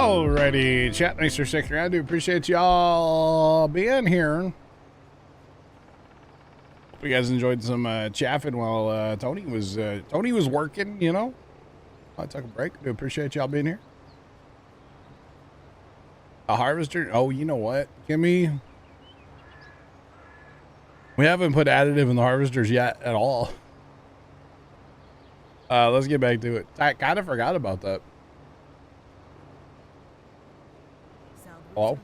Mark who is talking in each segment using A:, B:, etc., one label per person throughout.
A: Alrighty, chat. Thanks for sticking around. I do appreciate y'all being here. Hope you guys enjoyed some chaffing while Tony was working. You know, I took a break. I do appreciate y'all being here. A harvester. Oh, you know what, Kimmy? We haven't put additive in the harvesters yet at all. Let's get back to it. I kind of forgot about that. Hello?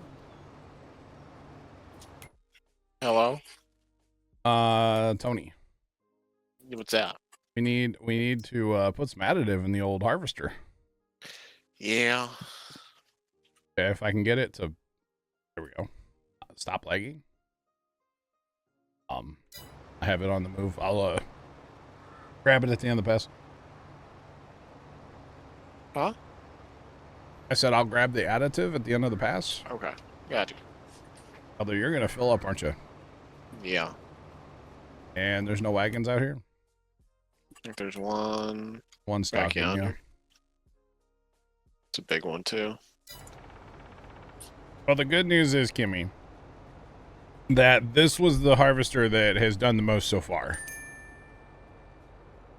B: Hello?
A: Tony.
B: What's that?
A: We need to put some additive in the old harvester.
B: Yeah.
A: Okay, if I can get it to, there we go. Stop lagging. I have it on the move. I'll grab it at the end of the pass.
B: Huh?
A: I said I'll grab the additive at the end of the pass.
B: Okay. Gotcha.
A: Although you're gonna fill up, aren't you?
B: Yeah.
A: And there's no wagons out here?
B: I think there's one.
A: One stock in, yeah.
B: It's a big one too.
A: Well, the good news is, Kimmy, that this was the harvester that has done the most so far.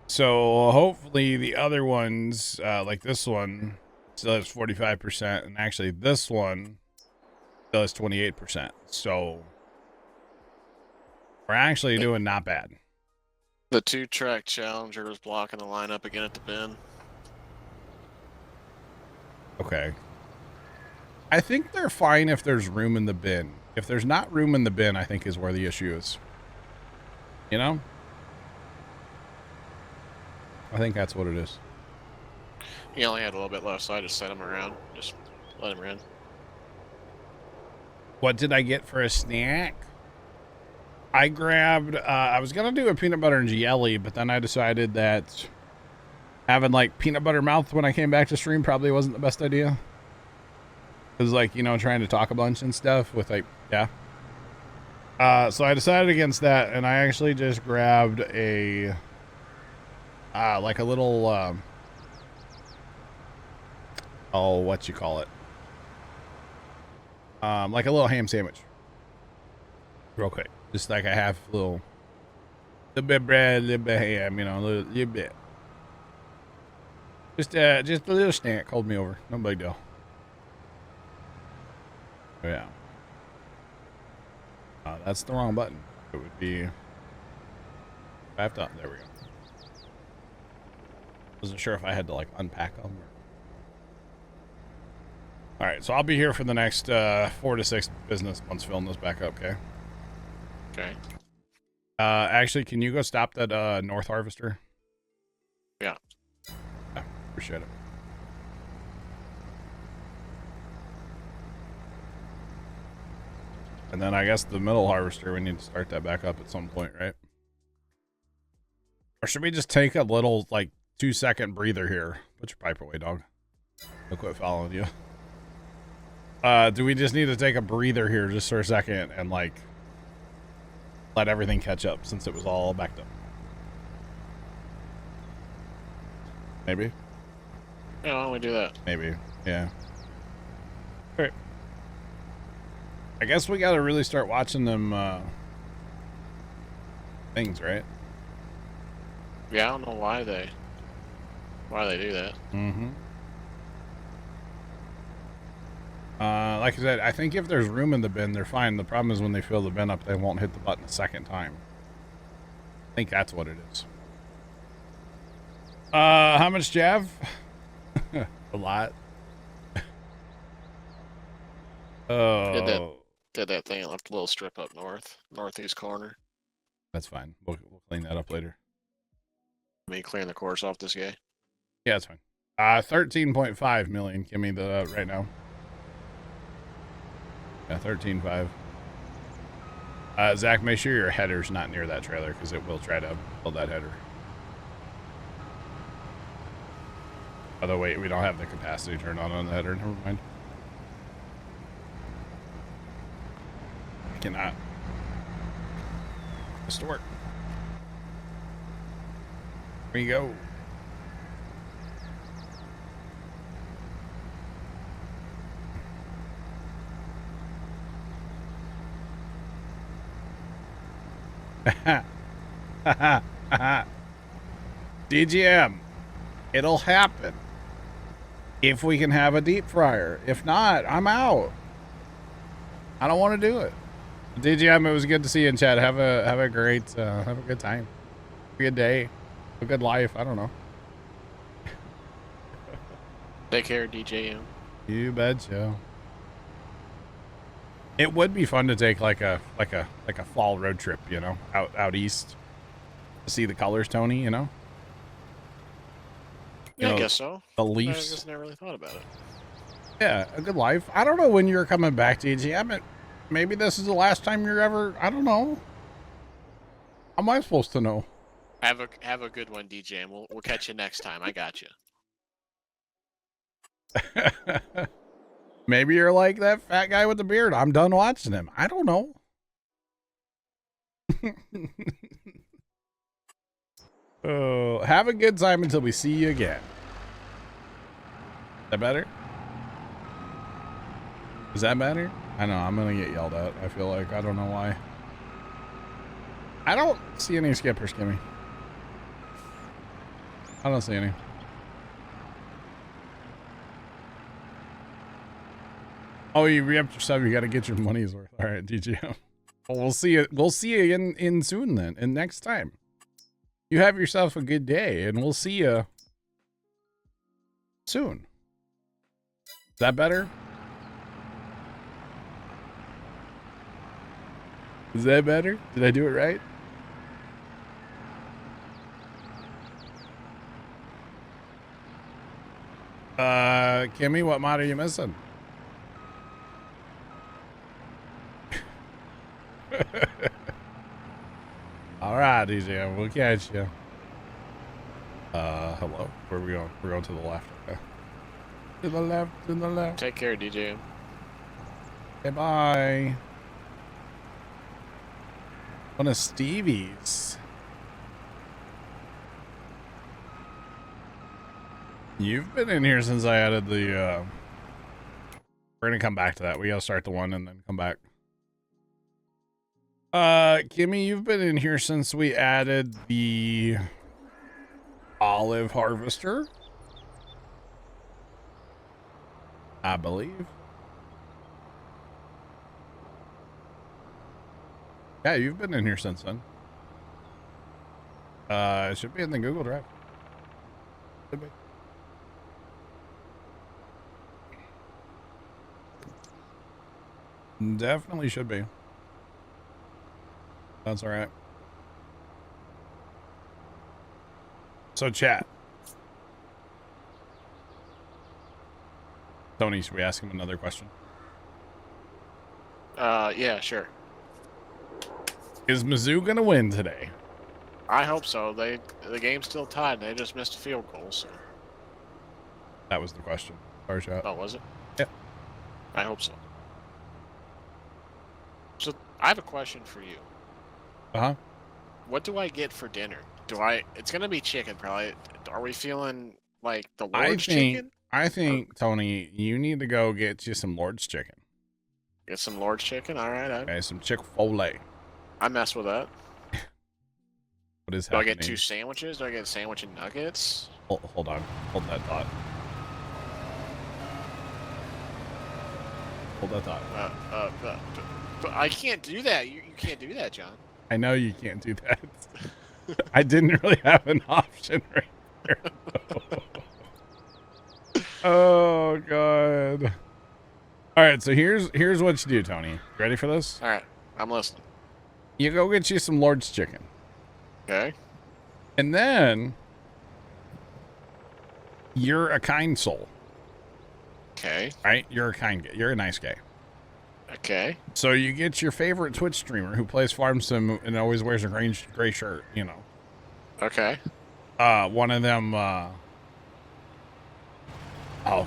A: So hopefully the other ones, like this one, still has 45%, and actually this one still has 28%. So we're actually doing not bad.
B: The 2-track Challenger was blocking the lineup again at the bin.
A: Okay. I think they're fine if there's room in the bin. If there's not room in the bin, I think is where the issue is. You know? I think that's what it is.
B: He only had a little bit left, so I just set him around. Just let him in.
A: What did I get for a snack? I grabbed, I was going to do a peanut butter and jelly, but then I decided that having like peanut butter mouth when I came back to stream probably wasn't the best idea. Because like, you know, trying to talk a bunch and stuff with like, yeah. So I decided against that, and I actually just grabbed a, like a little, oh, what you call it? Like a little ham sandwich. Real quick. Just like a half little bit of bread, a little bit of ham, you know, a little bit. Just a little snack. Hold me over. No big deal. Oh, yeah. That's the wrong button. It would be. I have to. There we go. Wasn't sure if I had to like unpack them. All right, so I'll be here for the next 4 to 6 business once filling this back up. Okay.
B: Okay.
A: Actually, can you go stop that north harvester?
B: Yeah.
A: Yeah, appreciate it. And then I guess the middle harvester, we need to start that back up at some point, right? Or should we just take a little, like, 2-second breather here? Put your pipe away, dog. I'll quit following you. Do we just need to take a breather here just for a second and, like, let everything catch up since it was all backed up? Maybe?
B: Yeah, why don't we do that?
A: Maybe, yeah. All right. I guess we gotta really start watching them things, right?
B: Yeah, I don't know why they do that.
A: Mm-hmm. Like I said, I think if there's room in the bin, they're fine. The problem is when they fill the bin up, they won't hit the button a second time. I think that's what it is. How much Jav? A lot. Oh.
B: Did that thing and left a little strip up northeast corner.
A: That's fine. We'll clean that up later.
B: Me clearing the course off this guy.
A: Yeah, that's fine. 13.5 million. Give me the right now. Yeah, 13.5. Zach, make sure your header's not near that trailer because it will try to build that header. Although, wait, we don't have the capacity turned on the header. Never mind. I cannot. It's to work. Here we go. DGM, it'll happen if we can have a deep fryer. If not, I'm out. I don't want to do it. DGM, it was good to see you in chat. Have a great have a good time. Have a good day. A good life. I don't know.
B: Take care, DJM.
A: You betcha. It would be fun to take like a fall road trip, you know, out east to see the colors, Tony, you know?
B: Yeah, I guess so.
A: The
B: I
A: Leafs.
B: just never really thought about it.
A: Yeah, a good life. I don't know when you're coming back, DGM. Maybe this is the last time you're ever, I don't know. How am I supposed to know?
B: Have a good one, DJM. We'll catch you next time. I got you.
A: Maybe you're like that fat guy with the beard. I'm done watching him. I don't know. Oh, have a good time until we see you again. Is that better? Is that better? I know, I'm gonna get yelled at. I feel like, I don't know why. I don't see any skippers, Kimmy. I don't see any. Oh, you re-upped your sub. You got to get your money's worth. All right, DGM. Well, we'll see you. We'll see you in soon then, and next time. You have yourself a good day, and we'll see you soon. Is that better? Is that better? Did I do it right? Kimmy, what mod are you missing? All right, DJ, we'll catch you. Hello. Where are we going? We're going to the left. Okay. To the left, to the left.
B: Take care, DJM.
A: Okay, bye. One of Stevie's. You've been in here since I added the, we're gonna come back to that. We gotta start the one and then come back. Kimmy, you've been in here since we added the olive harvester, I believe. Yeah, you've been in here since then. It should be in the Google Drive. Should be. Definitely should be. That's all right. So chat. Tony, should we ask him another question?
B: Yeah, sure.
A: Is Mizzou gonna win today?
B: I hope so. The game's still tied. They just missed a field goal, so.
A: That was the question. Our chat.
B: Oh, was it?
A: Yeah.
B: I hope so. So I have a question for you.
A: Uh-huh.
B: What do I get for dinner? It's gonna be chicken, probably. Are we feeling like the Lord's chicken?
A: I think, Tony, you need to go get you some Lord's chicken.
B: Get some Lord's chicken? Alright.
A: Okay, some Chick-fil-A.
B: I mess with that.
A: What is
B: Do I
A: happening?
B: get 2 sandwiches? Do I get a sandwich and nuggets?
A: Hold on. Hold that thought. Hold that thought.
B: But I can't do that. You can't do that, John.
A: I know you can't do that. I didn't really have an option right there. Oh, God. All right, so here's what you do, Tony. You ready for this?
B: All right, I'm listening.
A: You go get you some Lord's chicken.
B: Okay.
A: And then you're a kind soul.
B: Okay.
A: Right? You're a nice guy.
B: Okay.
A: So you get your favorite Twitch streamer who plays Farm Sim and always wears a gray shirt, you know.
B: Okay.
A: One of them, oh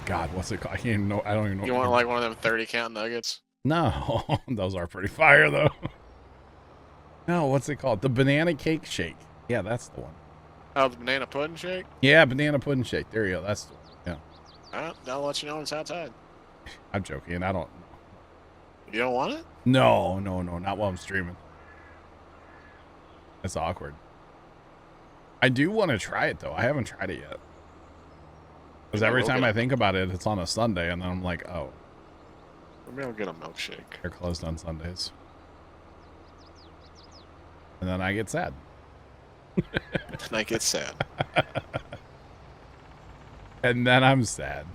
A: God, what's it called? I can't even know. I don't even know.
B: You want like one of them 30 count nuggets?
A: No, those are pretty fire though. No, what's it called? The banana cake shake. Yeah, that's the one.
B: Oh, the banana pudding shake?
A: Yeah, banana pudding shake. There you go. That's the one. Yeah.
B: I'll let you know when it's outside.
A: I'm joking. I don't.
B: You don't want it?
A: No, not while I'm streaming. It's awkward. I do want to try it, though. I haven't tried it yet. Because every time I think about it, it's on a Sunday, and then I'm like, oh.
B: Maybe I'll get a milkshake.
A: They're closed on Sundays. And then I get sad.
B: And I get sad.
A: And then I'm sad.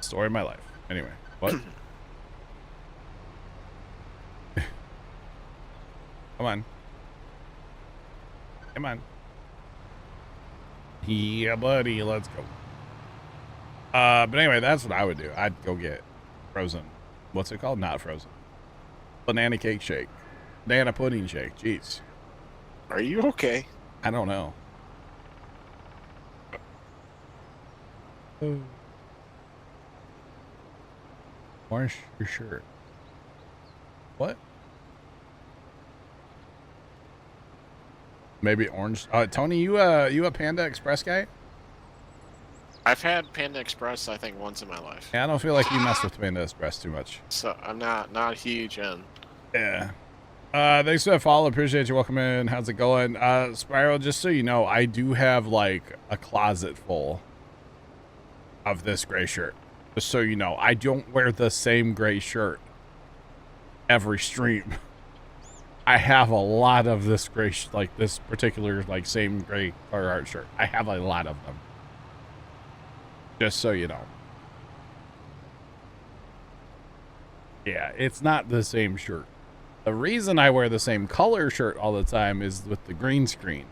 A: Story of my life. Anyway, what? Come on. Come on. Yeah, buddy, let's go. But anyway, that's what I would do. I'd go get frozen. What's it called? Not frozen. Banana cake shake. Banana pudding shake. Jeez.
B: Are you okay?
A: I don't know. Wash your shirt. What? Maybe orange. Tony, you a Panda Express guy?
B: I've had Panda Express, I think, once in my life.
A: Yeah, I don't feel like you mess with Panda Express too much.
B: So I'm not huge in.
A: Yeah. Thanks for that follow. Appreciate you. Welcome in. How's it going? Spiral, just so you know, I do have like a closet full of this gray shirt. Just so you know, I don't wear the same gray shirt every stream. I have a lot of this gray, like this particular, like same gray Carhartt shirt. I have a lot of them. Just so you know. Yeah, it's not the same shirt. The reason I wear the same color shirt all the time is with the green screen.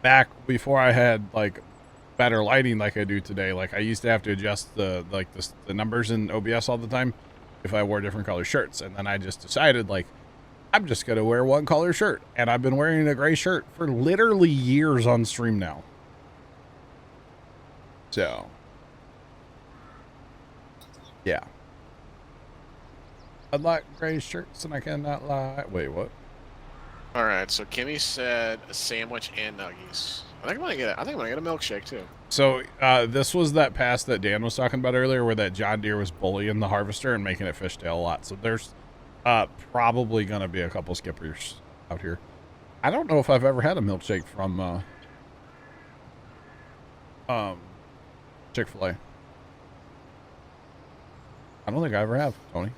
A: Back before I had like better lighting like I do today, like I used to have to adjust the numbers in OBS all the time if I wore different color shirts, and then I just decided like I'm just gonna wear one color shirt, and I've been wearing a gray shirt for literally years on stream now. So yeah, I like gray shirts and I cannot lie. Wait, what?
B: All right, so Kimmy said a sandwich and nuggies. I think I'm gonna get a milkshake too.
A: So this was that pass that Dan was talking about earlier, where that John Deere was bullying the harvester and making it fishtail a lot. So there's probably gonna be a couple skippers out here. I don't know if I've ever had a milkshake from Chick-fil-A. I don't think I ever have, Tony.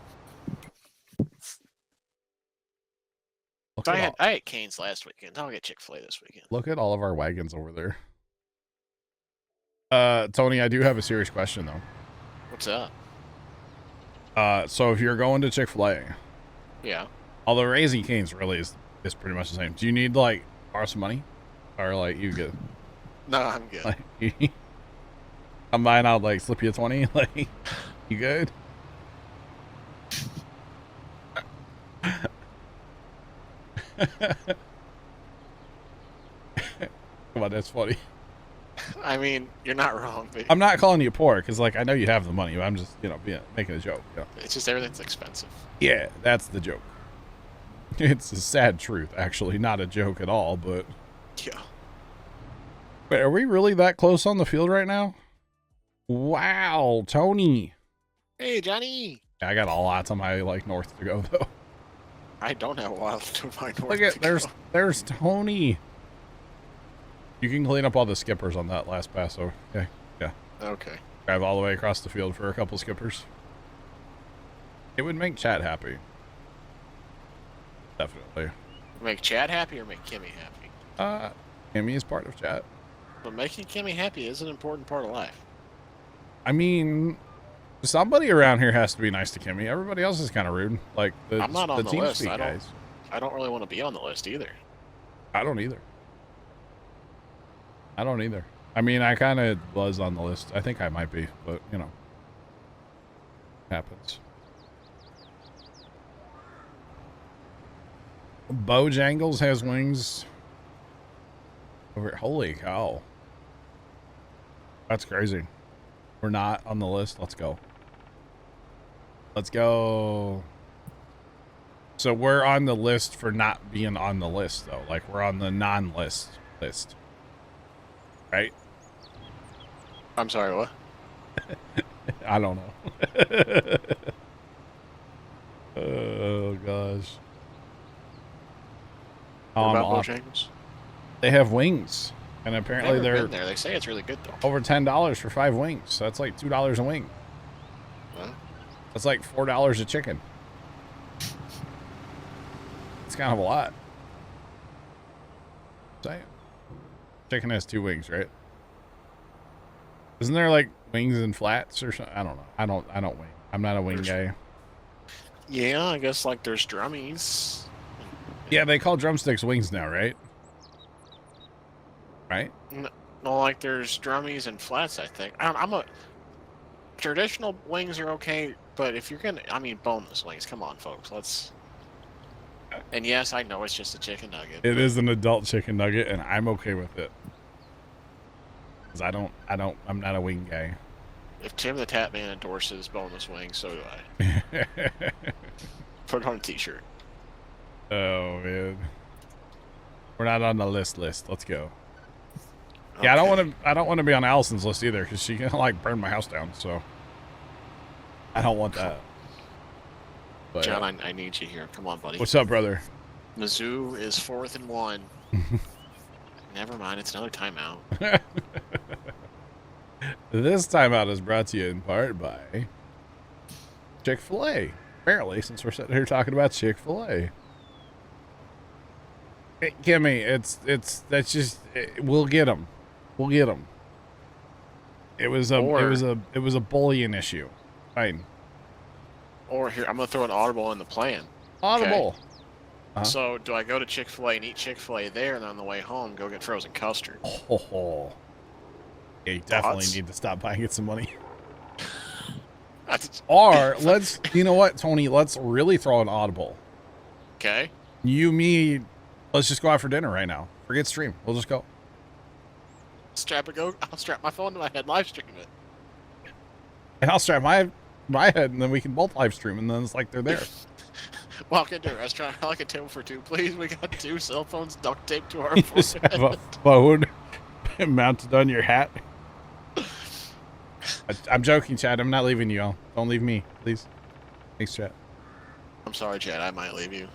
B: I had Cane's last weekend. I'll get Chick-fil-A this weekend.
A: Look at all of our wagons over there. Tony, I do have a serious question though.
B: What's up?
A: So if you're going to Chick-fil-A,
B: yeah,
A: although Raising Cane's really is pretty much the same. Do you need to like borrow some money, or like you good?
B: No, I'm good.
A: Like, I'm buying out like slip you a 20. Like, you good? Come on, that's funny.
B: I mean, you're not wrong, but
A: I'm not calling you poor because, like, I know you have the money. I'm just, you know, making a joke. You know?
B: It's just everything's expensive.
A: Yeah, that's the joke. It's a sad truth, actually, not a joke at all. But
B: yeah.
A: Wait, are we really that close on the field right now? Wow, Tony.
B: Hey, Johnny.
A: I got a lot on my like north to go though.
B: I don't have a lot to my north.
A: Look at there's Tony. You can clean up all the skippers on that last pass. Okay. Yeah.
B: Okay.
A: Drive all the way across the field for a couple skippers. It would make chat happy. Definitely.
B: Make Chad happy or make Kimmy happy?
A: Kimmy is part of chat.
B: But making Kimmy happy is an important part of life.
A: I mean, somebody around here has to be nice to Kimmy. Everybody else is kind of rude. Like
B: I'm not on the
A: team
B: list.
A: speak guys.
B: I don't really want to be on the list either.
A: I don't either. I mean, I kind of was on the list. I think I might be, but you know, happens. Bojangles has wings. Holy cow. That's crazy. We're not on the list. Let's go. Let's go. So we're on the list for not being on the list, though. Like, we're on the non-list list. Right?
B: I'm sorry, what?
A: I don't know. Oh gosh.
B: What
A: I'm
B: about
A: off.
B: Bojangles?
A: They have wings, and
B: I've
A: apparently
B: never
A: they're
B: been there. They say it's really good though.
A: over $10 for 5 wings. So that's like $2 a wing.
B: Huh?
A: That's like $4 a chicken. It's kind of a lot. Saying. Chicken has 2 wings, right? Isn't there like wings and flats or something? I don't know. I don't wing. I'm not a wing guy.
B: Yeah, I guess like there's drummies.
A: Yeah, they call drumsticks wings now, right? Right?
B: No, like there's drummies and flats. I think. I'm a traditional wings are okay, but if you're gonna, I mean, boneless wings. Come on, folks. Let's. And yes, I know it's just a chicken nugget.
A: It is an adult chicken nugget, and I'm okay with it. Cause I'm not a wing guy.
B: If Tim the Tap Man endorses boneless wings, so do I. Put it on a t-shirt.
A: Oh man, we're not on the list. Let's go.
B: Okay.
A: Yeah, I don't want to be on Allison's list either, because she can like burn my house down. So I don't want that. But,
B: John, I need you here. Come on, buddy.
A: What's up, brother?
B: Mizzou is 4th and 1. Never mind, it's another timeout.
A: This timeout is brought to you in part by Chick-fil-A. Apparently, since we're sitting here talking about Chick-fil-A. Hey, Kimmy, that's just we'll get them. We'll get them. It was a bullying issue. Fine.
B: Or here, I'm gonna throw an audible in the plan.
A: Audible.
B: Okay? So, do I go to Chick-fil-A and eat Chick-fil-A there, and on the way home, go get frozen custard?
A: Oh. Yeah, you definitely need to stop buying it some money. Or you know what, Tony? Let's really throw an audible.
B: Okay.
A: Let's just go out for dinner right now. Forget stream. We'll just go.
B: I'll strap my phone to my head, live stream it.
A: And I'll strap my head, and then we can both live stream, and then it's like they're there.
B: Walk into a restaurant, I like a table for 2, please. We got 2 cell phones duct taped to our
A: You just have a phone mounted on your hat. I'm joking, Chad. I'm not leaving you all. Don't leave me, please. Thanks, Chad.
B: I'm sorry, Chad. I might leave you.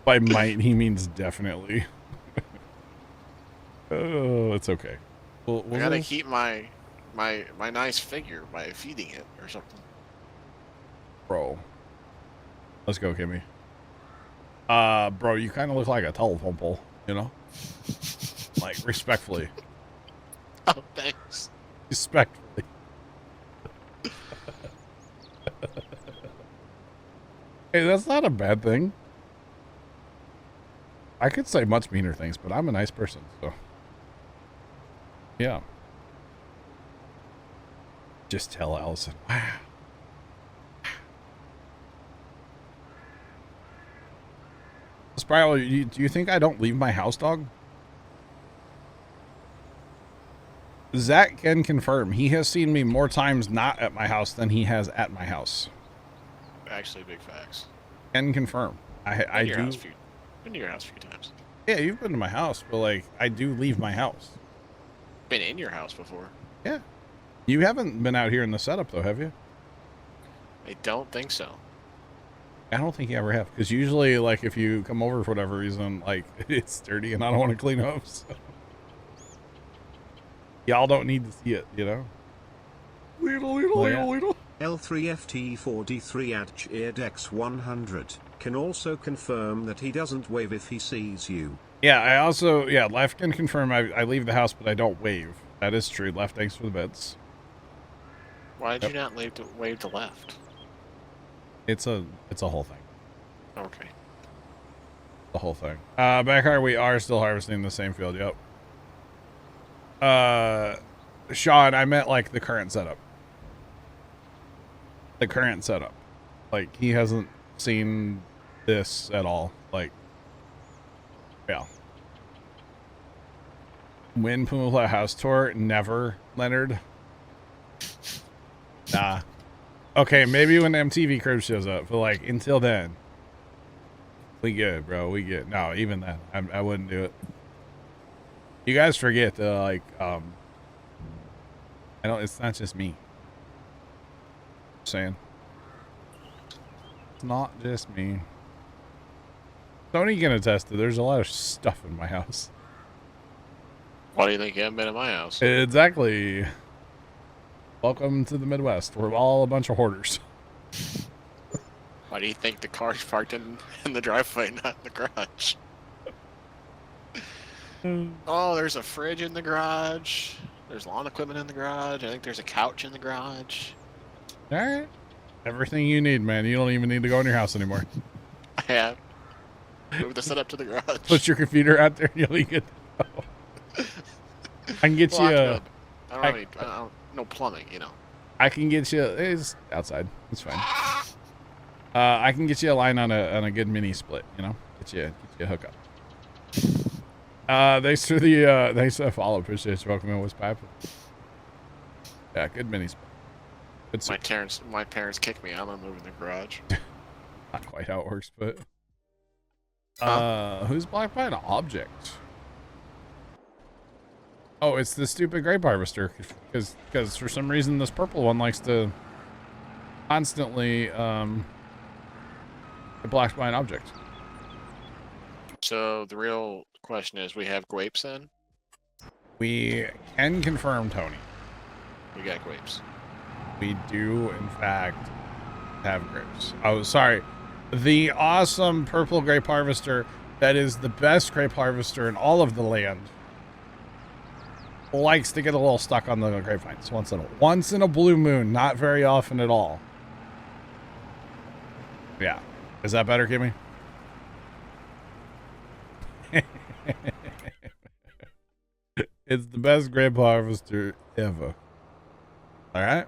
A: By might, he means definitely. Oh, it's okay.
B: I gotta keep my nice figure by feeding it or something.
A: Bro. Let's go, Kimmy. Bro, you kind of look like a telephone pole, you know? Like, respectfully.
B: Oh, thanks.
A: Respectfully. Hey, that's not a bad thing. I could say much meaner things, but I'm a nice person, so. Yeah. Just tell Allison. Wow. Spiral, do you think I don't leave my house, dog? Zach can confirm. He has seen me more times not at my house than he has at my house.
B: Actually, big facts.
A: Can confirm. I do.
B: Been to your house a few times.
A: Yeah, you've been to my house, but like I do leave my house.
B: Been in your house before.
A: Yeah. You haven't been out here in the setup though, have you?
B: I don't think so.
A: I don't think you ever have, because usually, like, if you come over for whatever reason, like, it's dirty and I don't want to clean up, so. Y'all don't need to see it, you know? Little.
C: L3FT4D3 at CheerDex100 can also confirm that he doesn't wave if he sees you.
A: Yeah, Left can confirm I leave the house, but I don't wave. That is true. Left, thanks for the bits.
B: Why did you not wave to left?
A: It's a whole thing.
B: Okay.
A: The whole thing. Back here, we are still harvesting the same field, yep. Sean, I meant like the current setup. The current setup. Like, he hasn't seen this at all. Like, yeah. When Puma Plow house tour? Never, Leonard. Nah. Okay, maybe when MTV Crib shows up, but like, until then, we good, bro. We good. No, even then, I wouldn't do it. You guys forget that, like, it's not just me. saying. It's not just me. Tony can attest to there's a lot of stuff in my house.
B: Why do you think you haven't been in my house?
A: Exactly. Welcome to the Midwest. We're all a bunch of hoarders.
B: Why do you think the car's parked in the driveway, not in the garage? Oh, there's a fridge in the garage. There's lawn equipment in the garage. I think there's a couch in the garage.
A: All right. Everything you need, man. You don't even need to go in your house anymore.
B: I have. Move the setup to the garage.
A: Put your computer out there and you'll be good to go. I can get you
B: I don't no plumbing, you know.
A: I can get you. It's outside. It's fine. I can get you a line on a good mini split. You know, get you a hookup. Thanks for the follow. Appreciate you. Welcome in, What's Pipe. Yeah, good mini split. Good
B: My parents kicked me out. I'm moving the garage.
A: Not quite how it works, but who's blocked by an object? Oh, it's the stupid grape harvester, because for some reason this purple one likes to constantly get blocked by an object.
B: So the real question is, we have grapes then?
A: We can confirm, Tony.
B: We got grapes.
A: We do, in fact, have grapes. Oh, sorry. The awesome purple grape harvester that is the best grape harvester in all of the land likes to get a little stuck on the grapevines once in a blue moon, not very often at all. Yeah. Is that better, Kimmy? It's the best grape harvester ever. All right.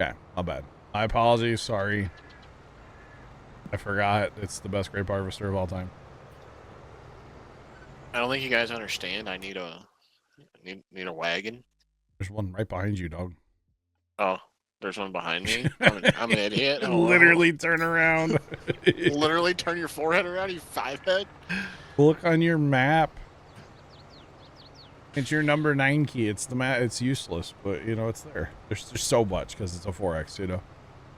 A: Okay, my bad. My apologies. Sorry. I forgot. It's the best grape harvester of all time.
B: I don't think you guys understand. I need a wagon.
A: There's one right behind you, dog.
B: Oh, there's one behind me. I'm an idiot. Oh,
A: Literally turn around.
B: Literally turn your forehead around, you five-head.
A: Look on your map. It's your number 9 key. It's the map. It's useless, but you know it's there. There's so much because it's a 4x. You know.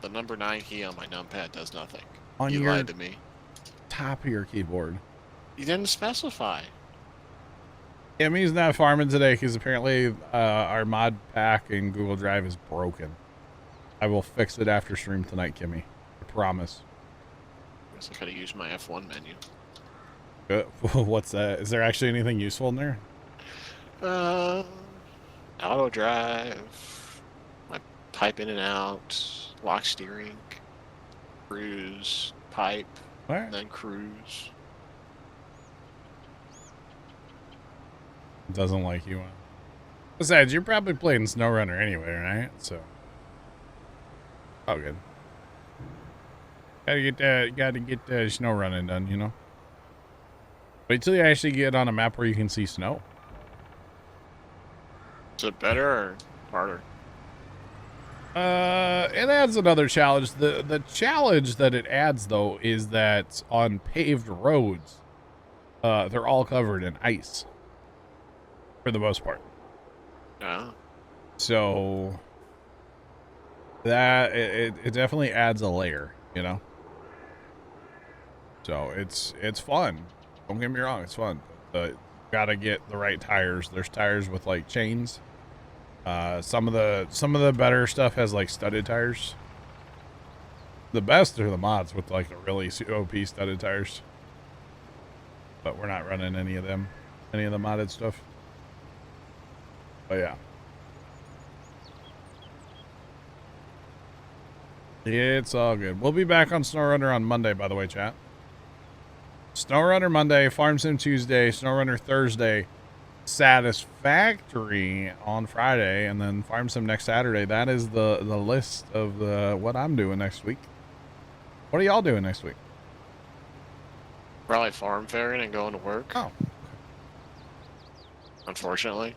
B: The number 9 key on my numpad does nothing.
A: On
B: you
A: your
B: lied to me.
A: top of your keyboard.
B: You didn't specify.
A: Kimmy's not farming today because apparently our mod pack in Google Drive is broken. I will fix it after stream tonight, Kimmy. I promise.
B: I guess I gotta use my F1 menu.
A: What's that? Is there actually anything useful in there?
B: Auto drive, my pipe in and out, lock steering, cruise, pipe,
A: What?
B: then cruise.
A: Doesn't like you. Besides, you're probably playing SnowRunner anyway, right? So, oh, good. Gotta get snow running done, you know. Wait till you actually get on a map where you can see snow.
B: Is it better or harder?
A: It adds another challenge. The challenge that it adds though is that on paved roads, they're all covered in ice for the most part.
B: Yeah.
A: So that it definitely adds a layer, you know. So it's fun. Don't get me wrong, it's fun. But gotta get the right tires. There's tires with like chains. Some of the better stuff has like studded tires. The best are the mods with like the really OP studded tires. But we're not running any of the modded stuff. But yeah. It's all good. We'll be back on SnowRunner on Monday, by the way, chat. SnowRunner Monday, Farm Sim Tuesday, SnowRunner Thursday, Satisfactory on Friday, and then Farm Sim next Saturday. That is the list of what I'm doing next week. What are y'all doing next week?
B: Probably farm fairing and going to work.
A: Oh.
B: Unfortunately.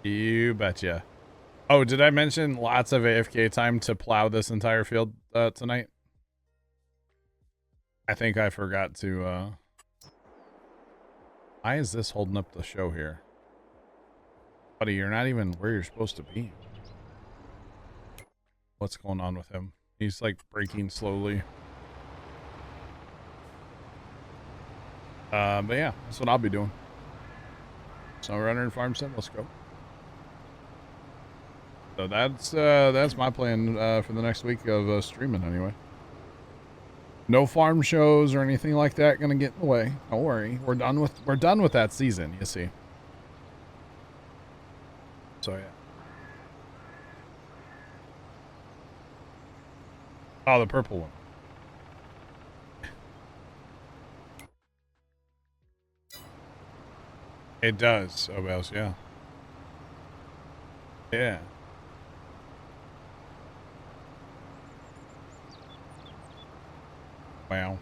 A: You betcha. Oh, did I mention lots of AFK time to plow this entire field tonight? I think I forgot to, why is this holding up the show here? Buddy, you're not even where you're supposed to be. What's going on with him? He's like braking slowly. But yeah, that's what I'll be doing. So runner and farm sim, let's go. So that's my plan for the next week of streaming anyway. No farm shows or anything like that gonna get in the way. Don't worry. We're done with that season, you see. So yeah. Oh, the purple one. It does, Obels, yeah. Yeah. Wow.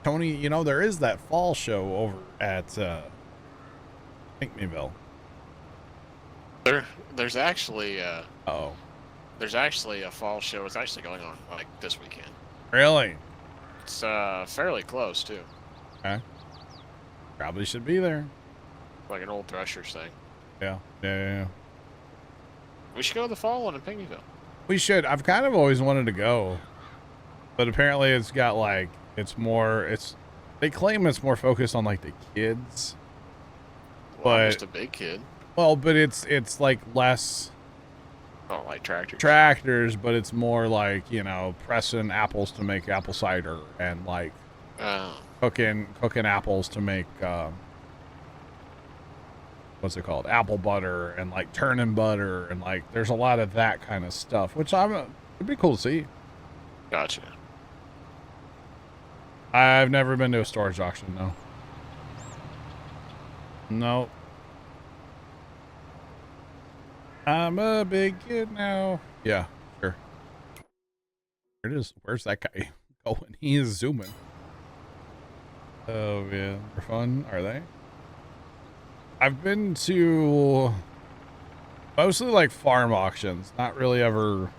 A: Tony, you know, there is that fall show over at Pinkneyville.
B: There's actually
A: Uh-oh.
B: there's actually a fall show. It's actually going on like this weekend.
A: Really?
B: It's fairly close too.
A: Okay. Probably should be there.
B: Like an old Threshers thing.
A: Yeah.
B: We should go to the fall one in Pinckneyville.
A: We should. I've kind of always wanted to go. But apparently it's got like, they claim it's more focused on like the kids.
B: Well, I'm
A: But
B: just a big kid.
A: well, but it's like less
B: Oh, like tractors.
A: tractors, but it's more like, you know, pressing apples to make apple cider and like cooking apples to make what's it called, apple butter, and like turning butter, and like there's a lot of that kind of stuff, which it'd be cool to see.
B: Gotcha.
A: I've never been to a storage auction though. Nope. I'm a big kid now. Yeah, sure. There it is. Where's that guy going? He is zooming. Oh yeah, they're fun, are they? I've been to mostly like farm auctions, not really ever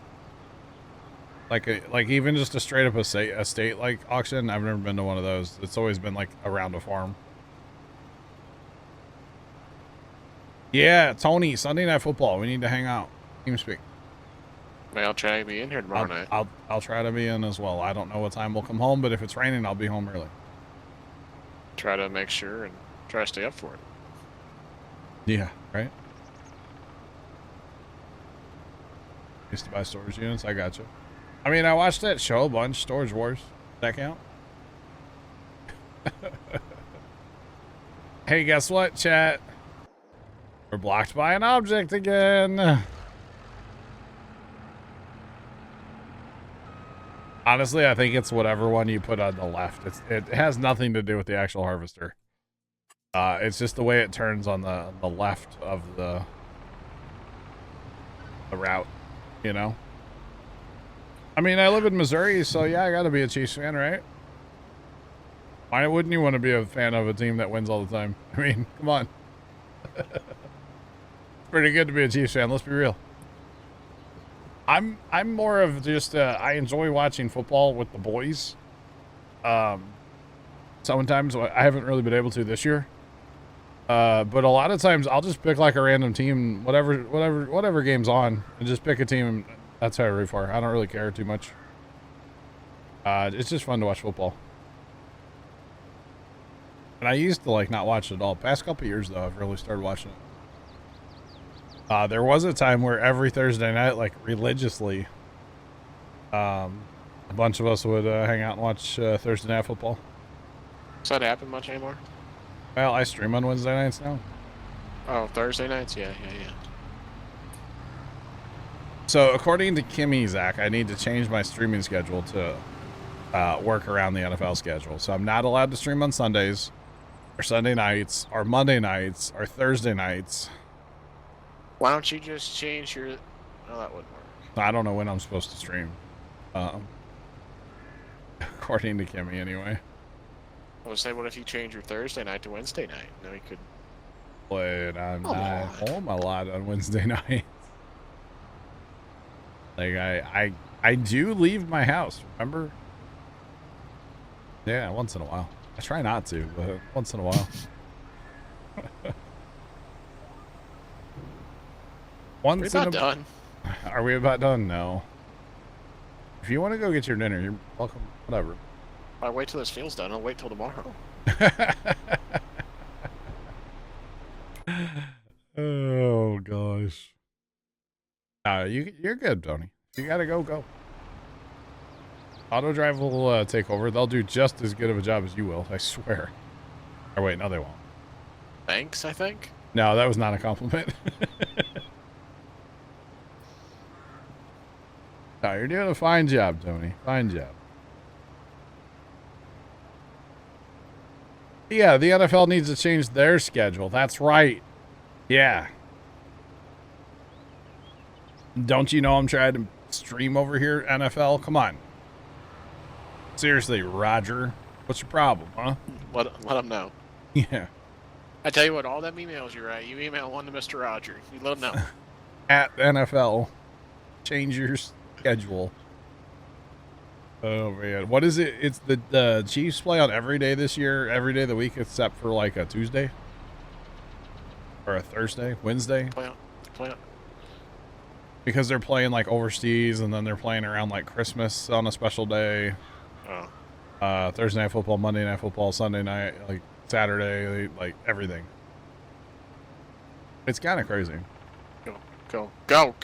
A: like even just a straight up estate like auction. I've never been to one of those. It's always been like around a farm. Yeah, Tony, Sunday Night Football. We need to hang out. TeamSpeak.
B: Maybe I'll try to be in here tomorrow night.
A: I'll try to be in as well. I don't know what time we'll come home, but if it's raining, I'll be home early.
B: Try to make sure and try to stay up for it.
A: Yeah, right? Used to buy storage units. I got you. I mean, I watched that show a bunch, Storage Wars. Does that count? Hey, guess what, chat? We're blocked by an object again. Honestly, I think it's whatever one you put on the left. It has nothing to do with the actual harvester. It's just the way it turns on the left of the route, you know? I mean, I live in Missouri, so yeah, I gotta be a Chiefs fan, right? Why wouldn't you want to be a fan of a team that wins all the time? I mean, come on. Pretty good to be a Chiefs fan, let's be real. I'm more of just I enjoy watching football with the boys. Sometimes I haven't really been able to this year. But a lot of times I'll just pick like a random team, whatever game's on, and just pick a team. That's how I root for. I don't really care too much. It's just fun to watch football. And I used to like not watch it at all. Past couple years though, I've really started watching it. There was a time where every Thursday night, like religiously, a bunch of us would hang out and watch Thursday Night Football.
B: Does that happen much anymore?
A: Well, I stream on Wednesday nights now.
B: Oh, Thursday nights? Yeah.
A: So according to Kimmy, Zach, I need to change my streaming schedule to work around the NFL schedule. So I'm not allowed to stream on Sundays, or Sunday nights, or Monday nights, or Thursday nights.
B: Why don't you just change your... Oh, that wouldn't work.
A: I don't know when I'm supposed to stream. According to Kimmy, anyway.
B: I would say, what if you change your Thursday night to Wednesday night? Then we could...
A: But I'm not home a lot on Wednesday night. Like, I do leave my house, remember? Yeah, once in a while. I try not to, but once in a while.
B: We're
A: Once
B: not done.
A: Are we about done? No. If you want to go get your dinner, you're welcome. Whatever.
B: If I wait till this field's done, I'll wait till tomorrow.
A: Oh gosh. You're good, Tony. You gotta go. Auto drive will take over. They'll do just as good of a job as you will. I swear. Or wait, no, they won't.
B: Thanks, I think.
A: No, that was not a compliment. No, you're doing a fine job, Tony. Fine job. Yeah, the NFL needs to change their schedule. That's right. Yeah. Don't you know I'm trying to stream over here, NFL? Come on. Seriously, Roger. What's your problem, huh?
B: Let them know.
A: Yeah.
B: I tell you what, all them emails you write, you email one to Mr. Roger. You let him know.
A: At NFL. Change your schedule. Oh, man. What is it? It's the Chiefs play on every day this year, every day of the week, except for like a Tuesday? Or a Thursday? Wednesday?
B: Play on.
A: Because they're playing like overseas, and then they're playing around like Christmas on a special day.
B: Oh.
A: Thursday night football, Monday night football, Sunday night, like Saturday, like everything. It's kind of crazy.
B: Go.
A: Go.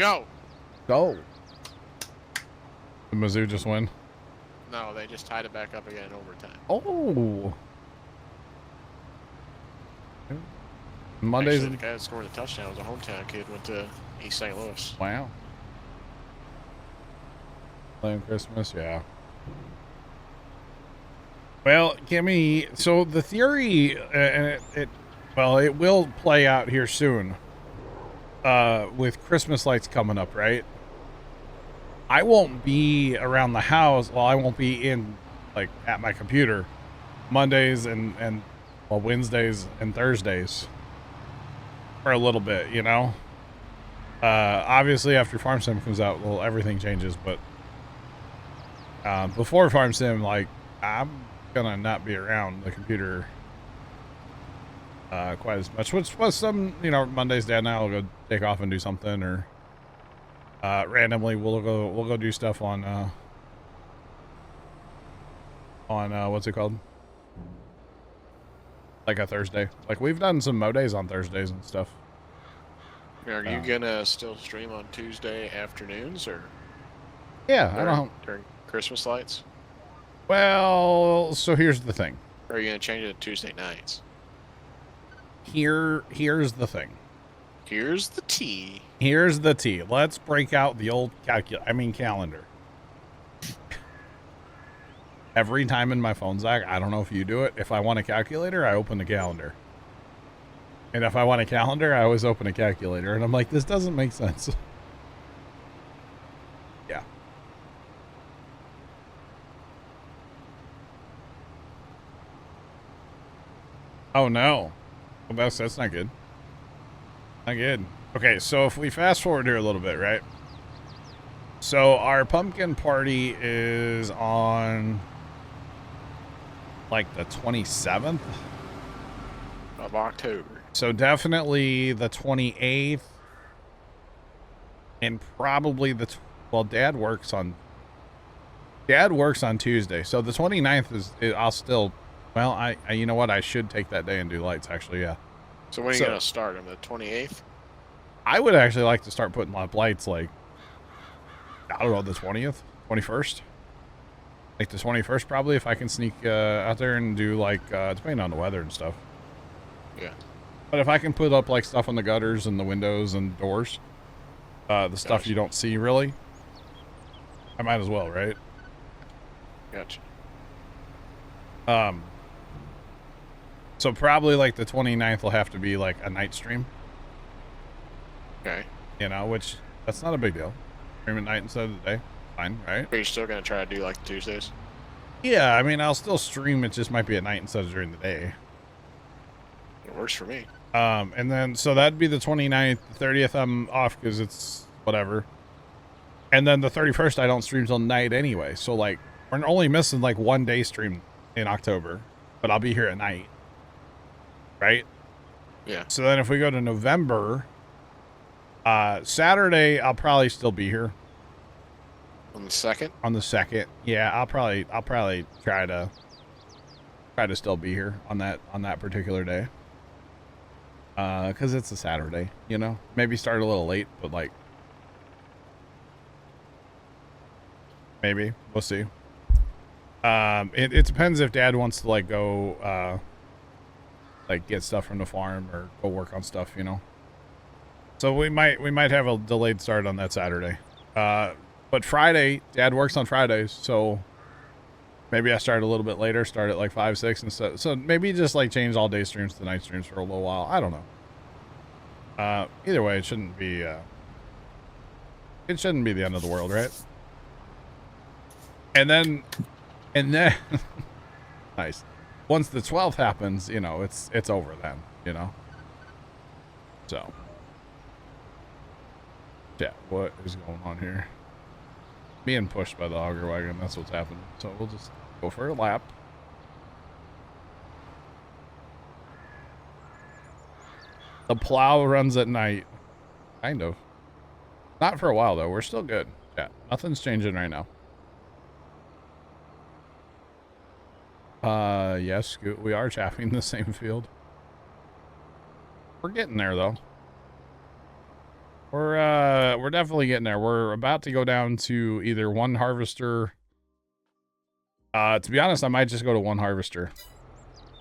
A: Did Mizzou just win?
B: No, they just tied it back up again in overtime.
A: Oh. Mondays.
B: Actually, the guy that scored the touchdown was a hometown kid, went to East St. Louis.
A: Wow. Playing Christmas, yeah. Well, Kimmy, so the theory, and it will play out here soon, with Christmas lights coming up, right? I won't be around the house. Well, I won't be in, like, at my computer Mondays and Wednesdays and Thursdays for a little bit, you know? Obviously, after Farm Sim comes out, well, everything changes, but before Farm Sim, like, I'm gonna not be around the computer quite as much, which was some, you know, Mondays Dad and I will go take off and do something, or randomly we'll go do stuff on what's it called, like a Thursday. Like, we've done some Mo days on Thursdays and stuff.
B: Are you gonna still stream on Tuesday afternoons, or
A: Yeah, I don't.
B: during Christmas lights?
A: Well, so here's the thing.
B: Or are you gonna change it to Tuesday nights?
A: Here's the thing.
B: Here's the tea.
A: Here's the tea. Let's break out the old calendar. Every time in my phone, Zach, I don't know if you do it. If I want a calculator, I open the calendar. And if I want a calendar, I always open a calculator. And I'm like, this doesn't make sense. Yeah. Oh, no. Well, that's not good. Not good. Okay, so if we fast forward here a little bit, right? So our pumpkin party is on, like, the 27th
B: Of October.
A: So definitely the 28th, and probably Dad works on Tuesday, so the 29th I'll still, well, I you know what, I should take that day and do lights, actually. Yeah.
B: So when are you gonna start them? The 28th?
A: I would actually like to start putting up lights, like, I don't know, the 20th, 21st, like the 21st probably, if I can sneak out there and do, like, depending on the weather and stuff.
B: Yeah.
A: But if I can put up, like, stuff on the gutters and the windows and doors, the stuff you don't see, really, I might as well, right?
B: Gotcha.
A: So probably, like, the 29th will have to be, like, a night stream.
B: Okay.
A: You know, which, that's not a big deal. Stream at night instead of the day. Fine, right?
B: Are you still going to try to do, like, Tuesdays?
A: Yeah, I mean, I'll still stream. It just might be at night instead of during the day.
B: It works for me.
A: And then, so that'd be the 29th. The 30th, I'm off because it's whatever. And then the 31st, I don't stream till night anyway. So, like, we're only missing, like, one day stream in October. But I'll be here at night. Right?
B: Yeah.
A: So then if we go to November, Saturday, I'll probably still be here.
B: On the 2nd?
A: On the 2nd. Yeah, I'll probably try to still be here on that particular day. Because it's a Saturday, you know? Maybe start a little late, but like, maybe. We'll see. It depends if Dad wants to like go, like get stuff from the farm or go work on stuff, you know? So we might have a delayed start on that Saturday. But Friday, Dad works on Fridays, so maybe I start a little bit later, start at like 5, 6 instead. So maybe just like change all day streams to night streams for a little while. I don't know. Either way, it shouldn't be the end of the world, right? And then nice. Once the 12th happens, you know, it's over then, you know? So. Yeah, what is going on here? Being pushed by the auger wagon, that's what's happening. So we'll just go for a lap. The plow runs at night. Kind of. Not for a while, though. We're still good. Yeah, nothing's changing right now. Yes, Scoot, we are chaffing the same field. We're getting there, though. We're definitely getting there. We're about to go down to either one harvester. To be honest, I might just go to one harvester.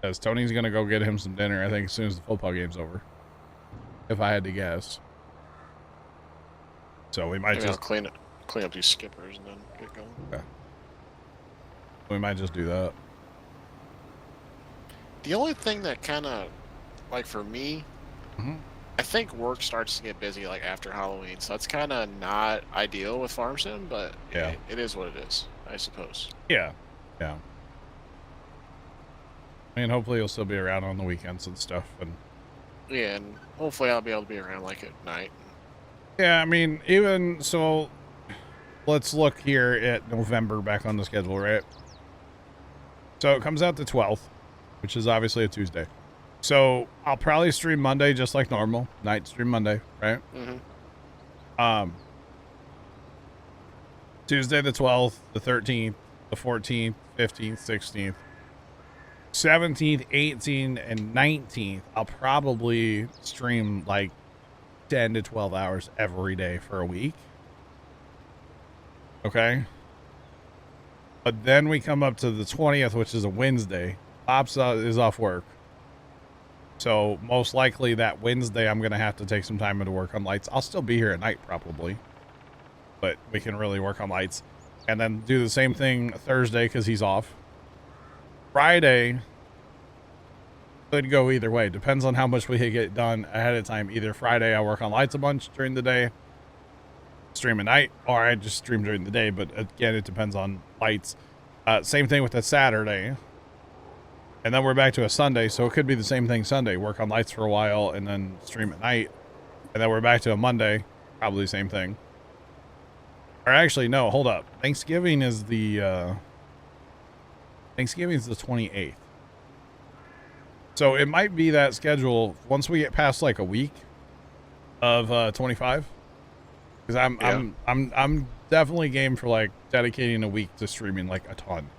A: Because Tony's going to go get him some dinner, I think, as soon as the football game's over. If I had to guess. So we might
B: Maybe
A: just...
B: I'll clean up these skippers and then get going.
A: Okay. We might just do that.
B: The only thing that kind of, like for me, I think work starts to get busy like after Halloween, so that's kind of not ideal with Farm Sim, but
A: yeah,
B: it is what it is, I suppose.
A: Yeah, yeah. I mean, hopefully you'll still be around on the weekends and stuff, and
B: yeah, and hopefully I'll be able to be around like at night.
A: Yeah, I mean, even so, let's look here at November back on the schedule, right? So it comes out the 12th, which is obviously a Tuesday. So I'll probably stream Monday just like normal. Night stream Monday, right? Tuesday the 12th, the 13th, the 14th, 15th, 16th, 17th, 18th, and 19th. I'll probably stream like 10 to 12 hours every day for a week. Okay? But then we come up to the 20th, which is a Wednesday. Pops is off work. So most likely that Wednesday I'm going to have to take some time to work on lights. I'll still be here at night probably. But we can really work on lights. And then do the same thing Thursday because he's off. Friday could go either way. Depends on how much we get done ahead of time. Either Friday I work on lights a bunch during the day, stream at night, or I just stream during the day. But again, it depends on lights. Same thing with a Saturday. And then we're back to a Sunday, so it could be the same thing Sunday. Work on lights for a while and then stream at night. And then we're back to a Monday. Probably the same thing. Or actually, no, hold up. Thanksgiving is the 28th. So it might be that schedule once we get past like a week of 25. Because I'm definitely game for like dedicating a week to streaming like a ton.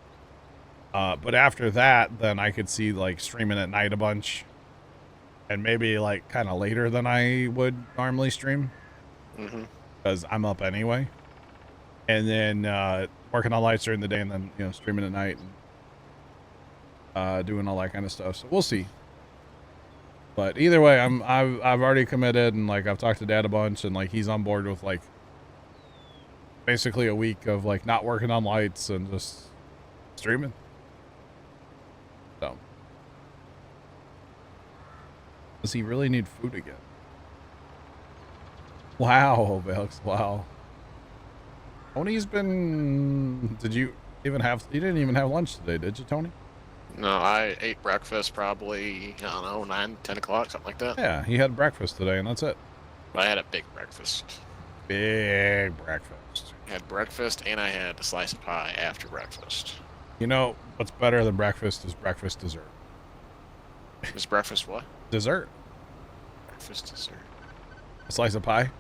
A: But after that, then I could see like streaming at night a bunch, and maybe like kind of later than I would normally stream, because I'm up anyway. And then working on lights during the day, and then streaming at night and doing all that kind of stuff. So we'll see. But either way, I've already committed, and like I've talked to Dad a bunch, and like he's on board with like basically a week of like not working on lights and just streaming. So, does he really need food again? Wow, Velx, wow. Tony's been... Did you even have... You didn't even have lunch today, did you, Tony?
B: No, I ate breakfast probably, I don't know, 9, 10 o'clock, something like that.
A: Yeah, he had breakfast today, and that's it.
B: But I had a big breakfast.
A: Big breakfast.
B: I had breakfast, and I had a slice of pie after breakfast.
A: You know, what's better than breakfast is breakfast dessert.
B: Is breakfast what?
A: Dessert.
B: Breakfast dessert.
A: A slice of pie.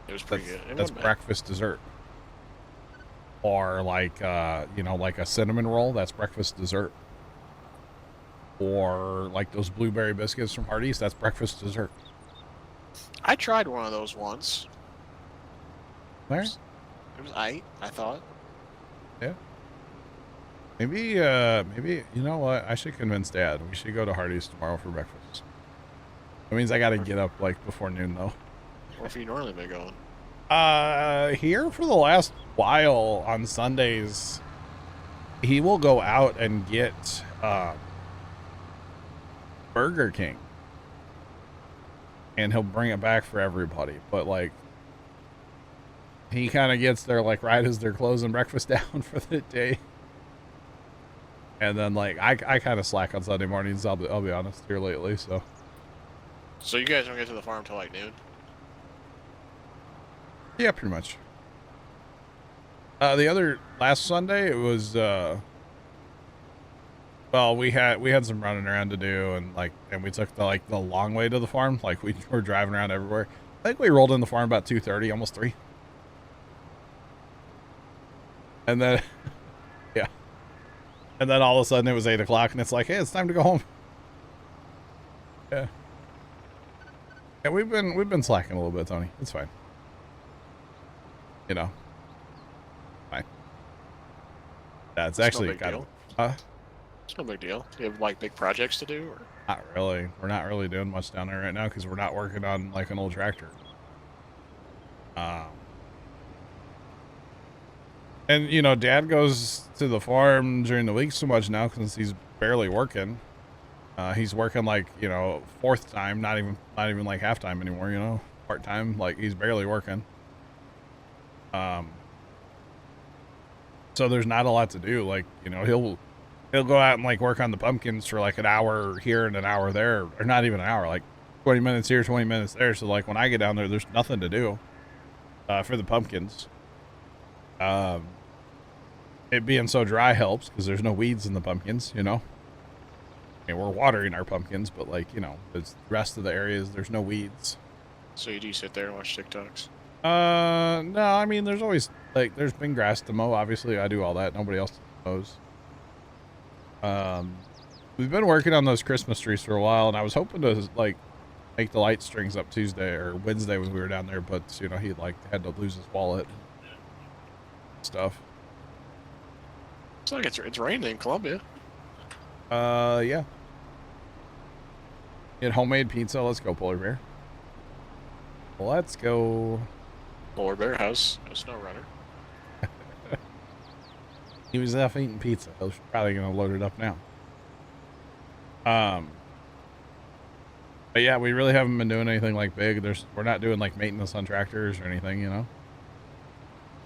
B: It was pretty good. It
A: That's
B: wasn't bad.
A: breakfast dessert. Or like you know, like a cinnamon roll, that's breakfast dessert. Or like those blueberry biscuits from Hardee's, that's breakfast dessert.
B: I tried one of those once.
A: There?
B: It was I thought.
A: Yeah. Maybe you know what? I should convince Dad. We should go to Hardee's tomorrow for breakfast. That means I gotta get up like before noon though.
B: Or if you normally been going.
A: Here for the last while on Sundays, he will go out and get Burger King. And he'll bring it back for everybody. But like he kind of gets there like right as they're closing breakfast down for the day. And then like I kind of slack on Sunday mornings, I'll be honest here lately, so.
B: So you guys don't get to the farm till like noon?
A: Yeah, pretty much. The other last Sunday it was well, we had some running around to do, and we took the long way to the farm. Like we were driving around everywhere. I think we rolled in the farm about 2:30, almost 3. And then yeah. And then all of a sudden it was 8 o'clock and it's like, hey, it's time to go home. Yeah. Yeah, we've been slacking a little bit, Tony. It's fine. You know. Fine. Yeah, it's actually
B: no big
A: kind
B: deal.
A: of
B: It's no big deal. You have like big projects to do, or?
A: not really. We're not really doing much down there right now because we're not working on like an old tractor. And you know, Dad goes to the farm during the week so much now because he's barely working. He's working like, you know, fourth time, not even like half time anymore. You know, part time. Like he's barely working. So there's not a lot to do. Like, you know, he'll go out and like work on the pumpkins for like an hour here and an hour there, or not even an hour, like 20 minutes here, 20 minutes there. So like when I get down there, there's nothing to do for the pumpkins. It being so dry helps because there's no weeds in the pumpkins, you know. I mean, we're watering our pumpkins, but like, you know, the rest of the areas, there's no weeds.
B: So you do sit there and watch TikToks?
A: No, I mean, there's always like, there's been grass to mow. Obviously I do all that. Nobody else mows. We've been working on those Christmas trees for a while, and I was hoping to like make the light strings up Tuesday or Wednesday when we were down there, but you know, he like had to lose his wallet and stuff.
B: It's like it's raining in Columbia.
A: Yeah. Get homemade pizza. Let's go, Polar Bear. Let's go.
B: Polar Bear House, no snow runner.
A: He was off eating pizza. I was probably gonna load it up now. But yeah, we really haven't been doing anything like big. We're not doing like maintenance on tractors or anything, you know.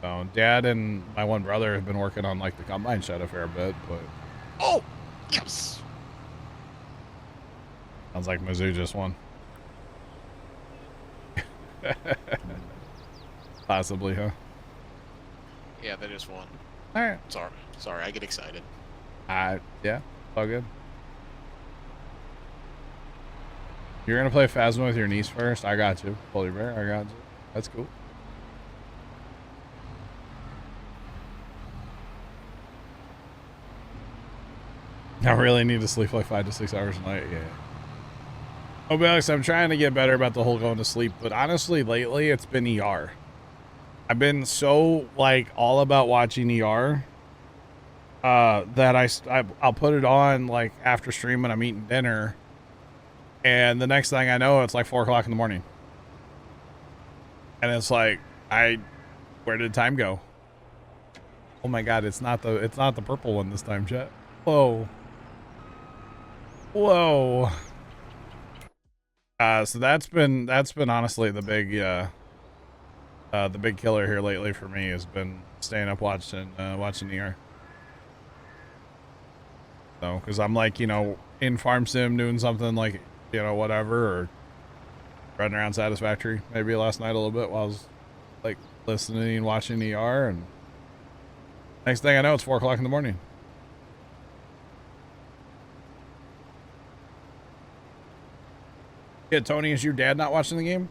A: So Dad and my one brother have been working on like the combine shed a fair bit, but
B: Oh, yes.
A: sounds like Mizzou just won. Possibly, huh?
B: Yeah, they just won.
A: All right.
B: Sorry, I get excited.
A: Yeah, it's all good. You're gonna play Phasma with your niece first? I got you. Polar Bear, I got you. That's cool. I really need to sleep like 5 to 6 hours a night. Yeah. Oh, but Alex, I'm trying to get better about the whole going to sleep, but honestly, lately it's been ER. I've been so like all about watching ER that I'll put it on like after stream when I'm eating dinner, and the next thing I know, it's like 4 o'clock in the morning, and it's like where did time go? Oh my God, it's not the purple one this time, chat. Whoa. So that's been honestly the big killer here lately for me has been staying up watching ER. So, because I'm like, you know, in Farm Sim doing something like, you know, whatever, or running around Satisfactory maybe last night a little bit while I was like listening and watching ER, and next thing I know, it's 4 o'clock in the morning. Yeah, Tony, is your dad not watching the game?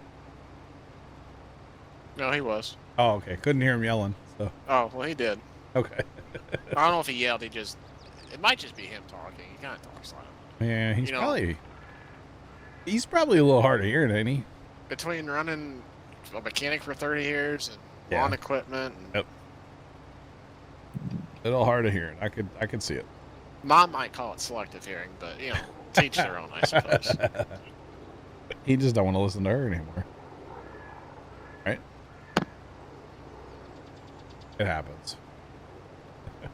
B: No, he was.
A: Oh, okay. Couldn't hear him yelling. So
B: Oh, well, he did.
A: okay.
B: I don't know if he yelled. It might just be him talking. He kind of talks loud.
A: Yeah,
B: You know,
A: he's probably a little hard of hearing, ain't he?
B: between running a mechanic for 30 years and
A: Yeah.
B: lawn equipment. And
A: Yep. A little hard of hearing. I could see it.
B: Mom might call it selective hearing, but you know, teach their own, I suppose.
A: He just don't want to listen to her anymore. Right? It happens.
B: I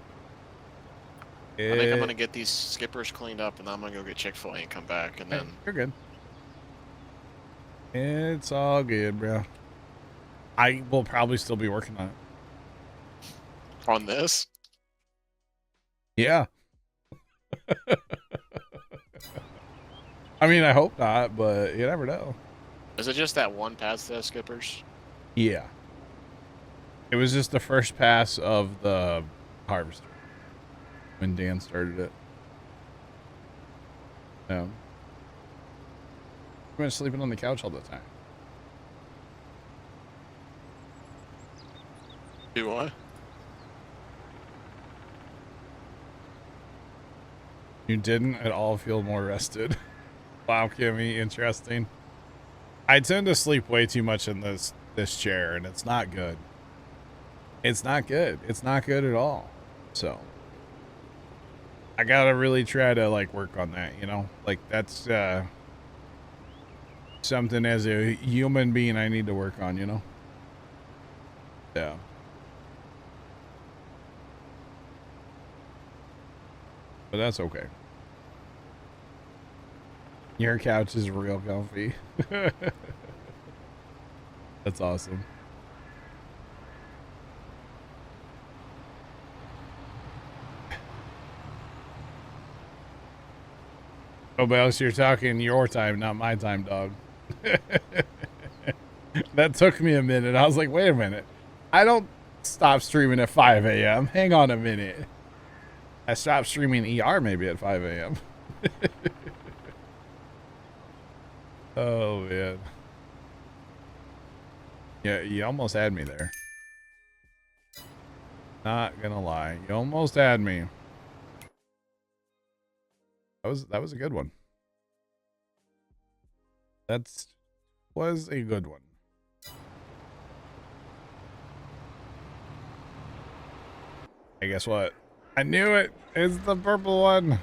B: think I'm gonna get these skippers cleaned up, and then I'm gonna go get Chick-fil-A and come back, and then
A: You're good. It's all good, bro. I will probably still be working on it.
B: on this.
A: Yeah. I mean, I hope not, but you never know.
B: Is it just that one pass to skippers?
A: Yeah. It was just the first pass of the harvester when Dan started it. Yeah. I've been sleeping on the couch all the time.
B: Do what?
A: You didn't at all feel more rested. Wow, Kimmy, interesting. I tend to sleep way too much in this chair, and it's not good. It's not good. It's not good at all. So I gotta really try to like work on that, you know? Like that's something as a human being I need to work on, you know? Yeah. But that's okay. Your couch is real comfy. That's awesome. Oh, Bells, you're talking your time, not my time, dog. That took me a minute. I was like, wait a minute. I don't stop streaming at 5 a.m. Hang on a minute. I stopped streaming ER maybe at 5 a.m. Oh, man. Yeah, you almost had me there. Not gonna lie. You almost had me. That was a good one. Was a good one. Hey, guess what? I knew it. It's the purple one.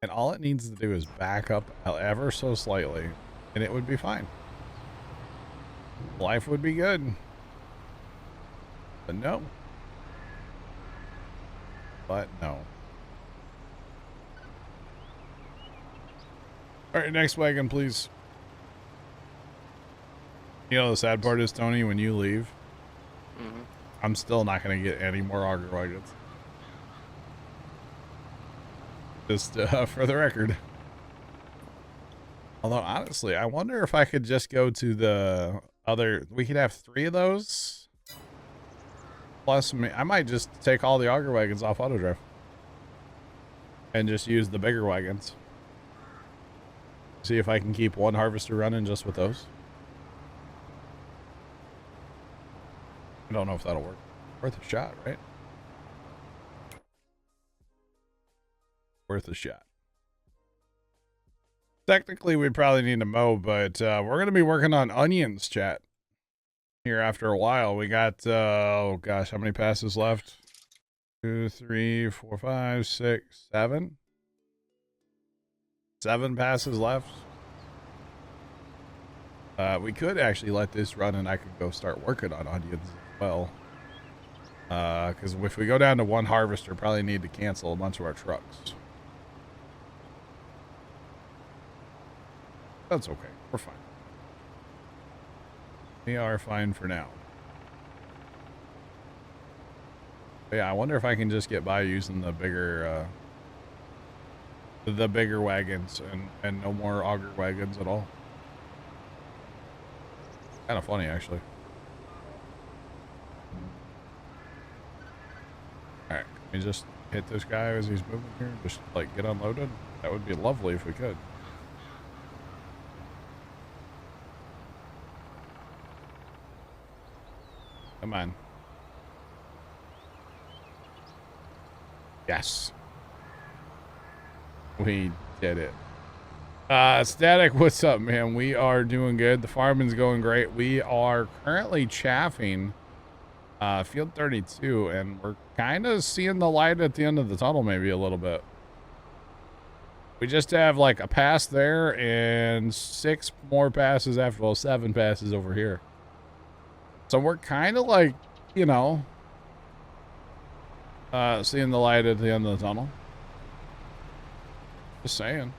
A: And all it needs to do is back up ever so slightly, and it would be fine. Life would be good. But no. But no. All right, next wagon, please. You know, the sad part is, Tony, when you leave, I'm still not going to get any more auger wagons. Just for the record. Although, honestly, I wonder if I could just go to the other... We could have 3 of those. Plus, I might just take all the auger wagons off auto drive. And just use the bigger wagons. See if I can keep one harvester running just with those. I don't know if that'll work. Worth a shot, right? Worth a shot. Technically, we probably need to mow, but we're going to be working on onions, chat. Here after a while. We got, oh gosh, how many passes left? 2, 3, 4, 5, 6, 7. 7 passes left. We could actually let this run and I could go start working on onions as well. Because if we go down to 1 harvester, probably need to cancel a bunch of our trucks. That's okay. We're fine. We are fine for now. But yeah, I wonder if I can just get by using the bigger wagons and no more auger wagons at all. Kind of funny, actually. Alright, can we just hit this guy as he's moving here? Just, like, get unloaded? That would be lovely if we could. Come on. Yes. We did it. Static, what's up, man? We are doing good. The farming's going great. We are currently chaffing field 32, and we're kind of seeing the light at the end of the tunnel maybe a little bit. We just have like a pass there and 6 more passes after, well, 7 passes over here. So we're kind of like, you know, seeing the light at the end of the tunnel. Just saying.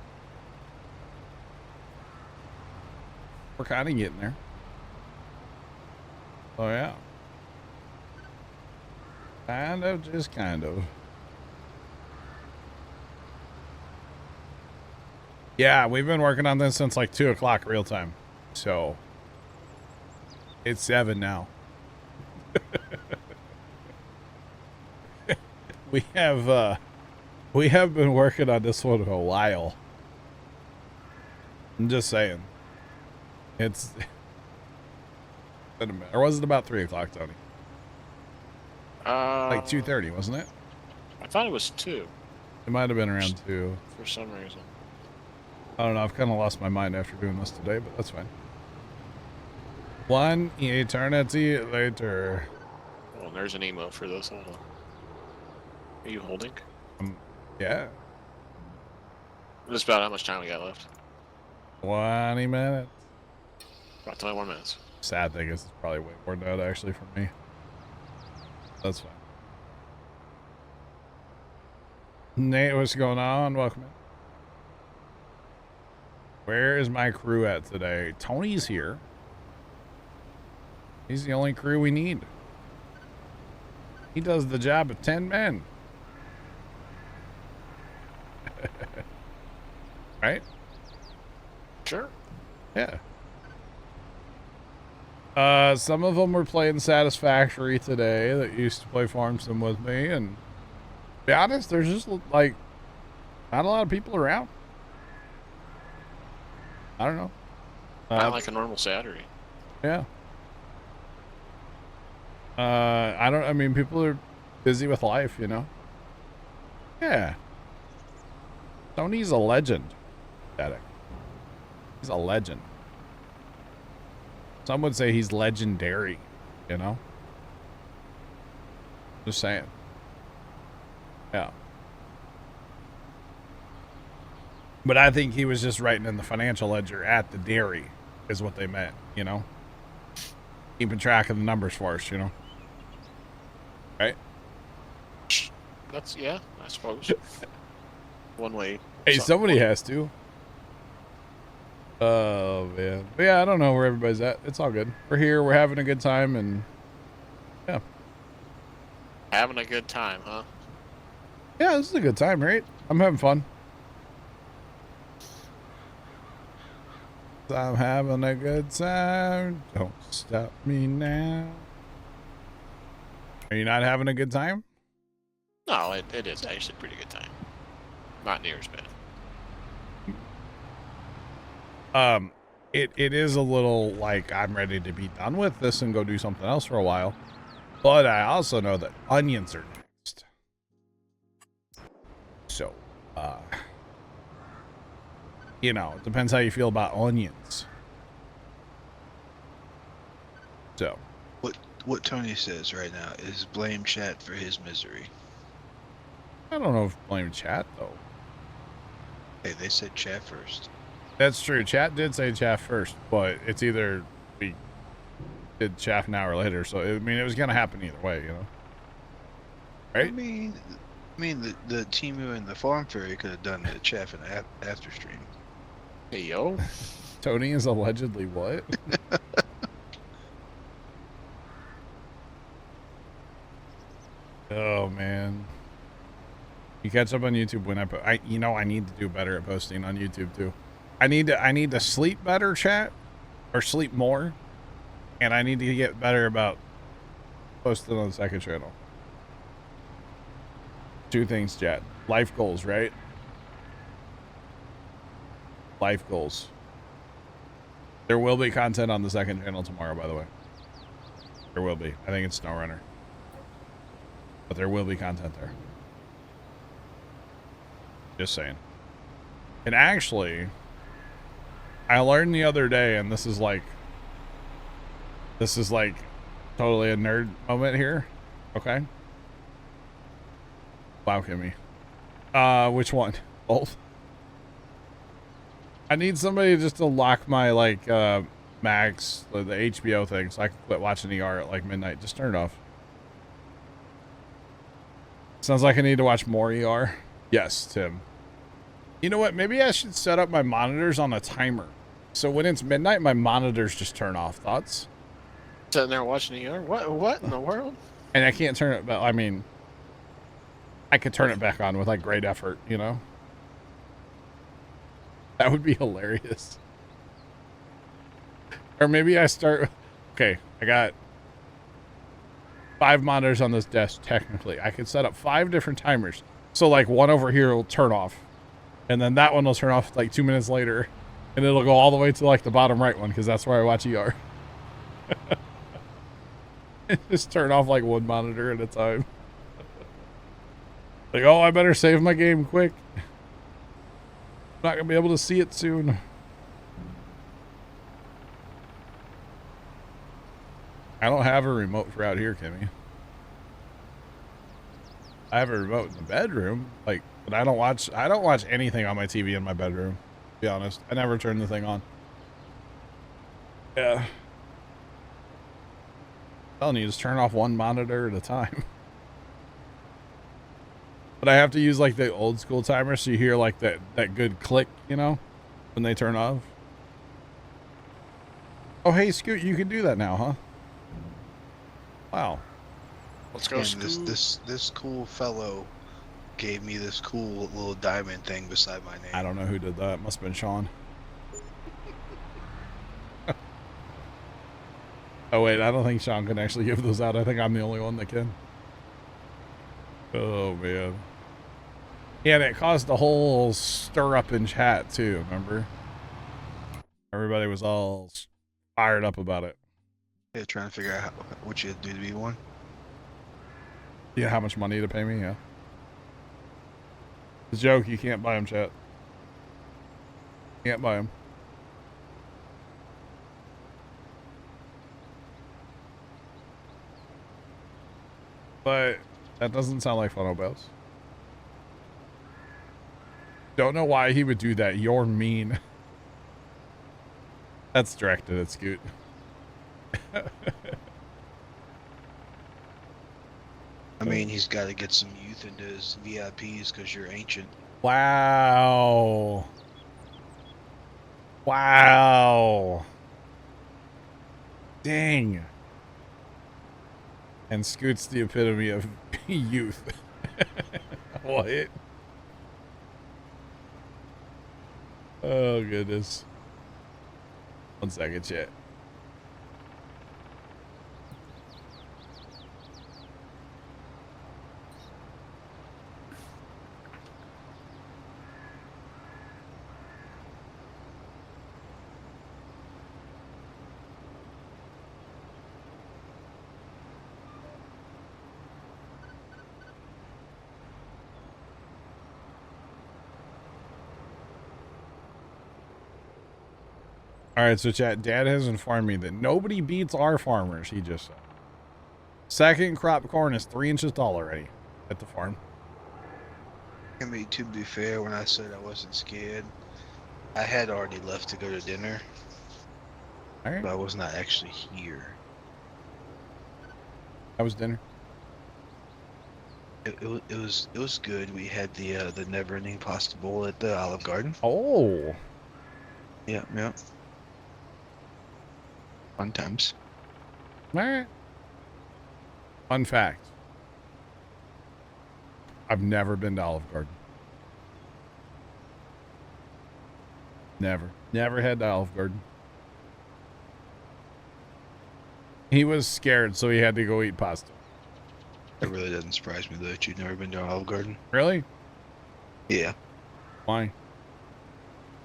A: We're kind of getting there. Oh, yeah. Kind of, just kind of. Yeah, we've been working on this since like 2 o'clock real time. So it's 7 now. we have been working on this one for a while. I'm just saying. It's or was it about 3 o'clock, Tony? Like 2:30, wasn't it?
B: I thought it was 2.
A: It might have been around 2.
B: For some reason.
A: I don't know. I've kind of lost my mind after doing this today, but that's fine. 1 eternity later.
B: Oh, there's an emote for this. Hold on. Are you holding?
A: Yeah.
B: Just about how much time we got left.
A: 20 minutes.
B: About 21 minutes.
A: Sad thing is, it's probably way more than that actually for me. That's fine. Nate, what's going on? Welcome in. Where is my crew at today? Tony's here. He's the only crew we need. He does the job of 10 men. Right?
B: Sure.
A: Yeah. Some of them were playing Satisfactory today that used to play Farm Sim with me, and to be honest, there's just like not a lot of people around. I don't know.
B: Not like a normal Saturday.
A: Yeah. I mean, people are busy with life, you know? Yeah. Tony's a legend. Static. He's a legend. Some would say he's legendary, you know? Just saying. Yeah. But I think he was just writing in the financial ledger at the dairy is what they meant, you know? Keeping track of the numbers for us, you know? Right?
B: That's, yeah, I suppose. One way.
A: Hey, somebody has to. Oh, man. But yeah, I don't know where everybody's at. It's all good. We're here. We're having a good time, and yeah.
B: Having a good time, huh?
A: Yeah, this is a good time, right? I'm having fun. I'm having a good time. Don't stop me now. Are you not having a good time?
B: No, it is actually a pretty good time. Not near as bad.
A: It is a little like I'm ready to be done with this and go do something else for a while. But I also know that onions are next. So, you know, it depends how you feel about onions. So.
D: What Tony says right now is blame chat for his misery.
A: I don't know if blame chat, though.
D: Hey, they said chat first.
A: That's true. Chat did say chat first, but it's either we did chaff now or later. So, I mean, it was going to happen either way, you know? Right?
D: I mean the Timu and the Farm Fairy could have done the chaff in the after stream.
B: Hey, yo.
A: Tony is allegedly what? Oh, man. You catch up on YouTube when I need to do better at posting on YouTube too. I need to sleep better, chat, or sleep more, and I need to get better about posting on the second channel. 2 things, chat. Life goals, right? Life goals. There will be content on the second channel tomorrow, by the way. There will be. I think it's SnowRunner. But there will be content there. Just saying. And actually, I learned the other day, and this is like totally a nerd moment here. Okay. Wow, Kimmy. Which one? Both. I need somebody just to lock my Max, the HBO thing, so I can quit watching ER at like midnight. Just turn it off. Sounds like I need to watch more ER. Yes, Tim. You know what? Maybe I should set up my monitors on a timer. So when it's midnight, my monitors just turn off. Thoughts?
B: Sitting there watching ER? What in the world?
A: And I can't turn it back. I mean, I could turn it back on with like great effort, you know? That would be hilarious. Or maybe I start... Okay, I got 5 monitors on this desk, technically. I could set up 5 different timers. So like one over here will turn off. And then that one will turn off like 2 minutes later. And it'll go all the way to like the bottom right one, because that's where I watch ER. Just turn off like one monitor at a time. Like, oh, I better save my game quick. I'm not going to be able to see it soon. I don't have a remote for out here, Kimmy. I have a remote in the bedroom, like, but I don't watch anything on my TV in my bedroom, to be honest. I never turn the thing on. Yeah. Telling you, just turn off one monitor at a time. But I have to use like the old school timer, so you hear like that good click, you know, when they turn off. Oh, hey, Scoot, you can do that now, huh? Wow.
B: Let's go, Scoot.
D: This cool fellow gave me this cool little diamond thing beside my name.
A: I don't know who did that. Must have been Sean. Oh, wait, I don't think Sean can actually give those out. I think I'm the only one that can. Oh, man. Yeah, and it caused a whole stir up in chat, too, remember? Everybody was all fired up about it.
D: Yeah, trying to figure out what you had to do to be one.
A: Yeah, how much money to pay me, yeah. It's a joke, you can't buy them, chat. Can't buy them. But that doesn't sound like Funnel Bells. Don't know why he would do that. You're mean. That's directed at Scoot.
D: I mean, he's got to get some youth into his VIPs because you're ancient.
A: Wow. Wow. Dang. And Scoot's the epitome of youth. What? Oh, goodness. 1 second, chat. All right, so chat, Dad has informed me that nobody beats our farmers, he just said. Second crop corn is 3 inches tall already at the farm.
D: I mean, to be fair, when I said I wasn't scared, I had already left to go to dinner.
A: All right.
D: But I was not actually here.
A: How was dinner?
D: It was good. We had the never-ending pasta bowl at the Olive Garden.
A: Oh.
D: Yeah. Fun times.
A: All right. Fun fact. I've never been to Olive Garden. Never had the Olive Garden. He was scared, so he had to go eat pasta.
D: It really doesn't surprise me though that you've never been to Olive Garden.
A: Really?
D: Yeah.
A: Why?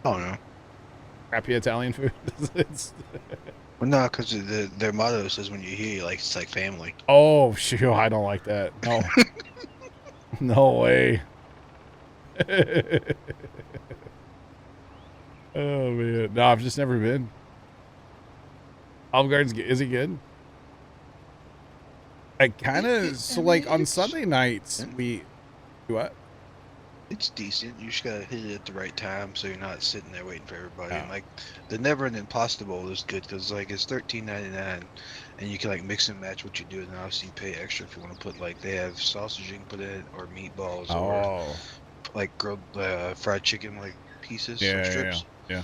D: I don't know.
A: Crappy Italian food?
D: Well, no, because their motto says when you hear, like it's like family.
A: Oh, shoot. I don't like that. No. No way. Oh, man. No, I've just never been. Olive Garden's, is it good? I kind of, so
D: I
A: like
D: mean,
A: on
D: it's
A: Sunday nights, what?
D: it's decent. You just gotta hit it at the right time, so you're not sitting there waiting for everybody.
A: Oh.
D: And like the Never Ending Pasta Bowl is good because like it's $13.99, and you can like mix and match what you do, and obviously you pay extra if you want to put like they have sausage you can put in it, or meatballs, or
A: Oh.
D: like grilled fried chicken like pieces,
A: Yeah,
D: like
A: yeah,
D: strips.
A: yeah.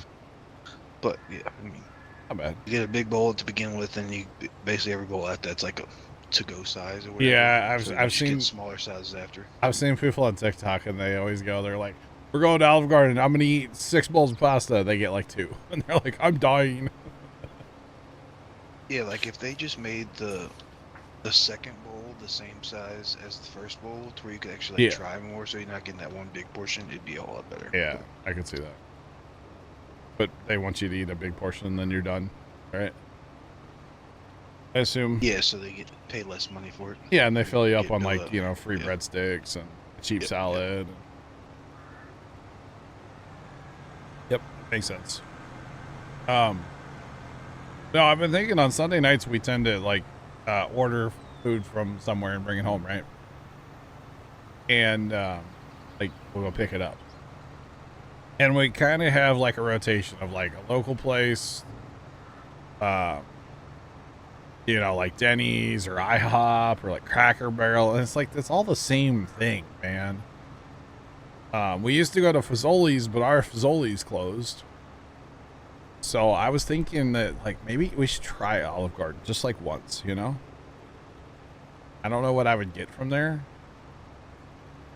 D: But yeah, I mean,
A: Not bad.
D: you get a big bowl to begin with, and you basically every bowl after that's like a to-go size or whatever.
A: Yeah,
D: so you
A: I've
D: just
A: seen
D: get smaller sizes after.
A: I've seen people on TikTok and they always go, they're like, we're going to Olive Garden. I'm going to eat 6 bowls of pasta. They get like 2. And they're like, I'm dying.
D: Yeah, like if they just made the second bowl the same size as the first bowl, to where you could actually like,
A: Yeah.
D: try more, so you're not getting that one big portion, it'd be a whole lot better.
A: Yeah, I can see that. But they want you to eat a big portion and then you're done, right? I assume.
D: Yeah, so they get pay less money for it.
A: Yeah, and they fill you up
D: Get
A: on
D: filled
A: like,
D: up.
A: you know, free
D: Yeah.
A: breadsticks and cheap
D: Yep,
A: salad. Yep, makes sense. No, I've been thinking on Sunday nights we tend to like order food from somewhere and bring it home, right? And like we'll go pick it up. And we kind of have like a rotation of like a local place, you know, like Denny's or IHOP or like Cracker Barrel. And it's like, it's all the same thing, man. We used to go to Fazoli's, but our Fazoli's closed. So I was thinking that like maybe we should try Olive Garden just like once, you know? I don't know what I would get from there.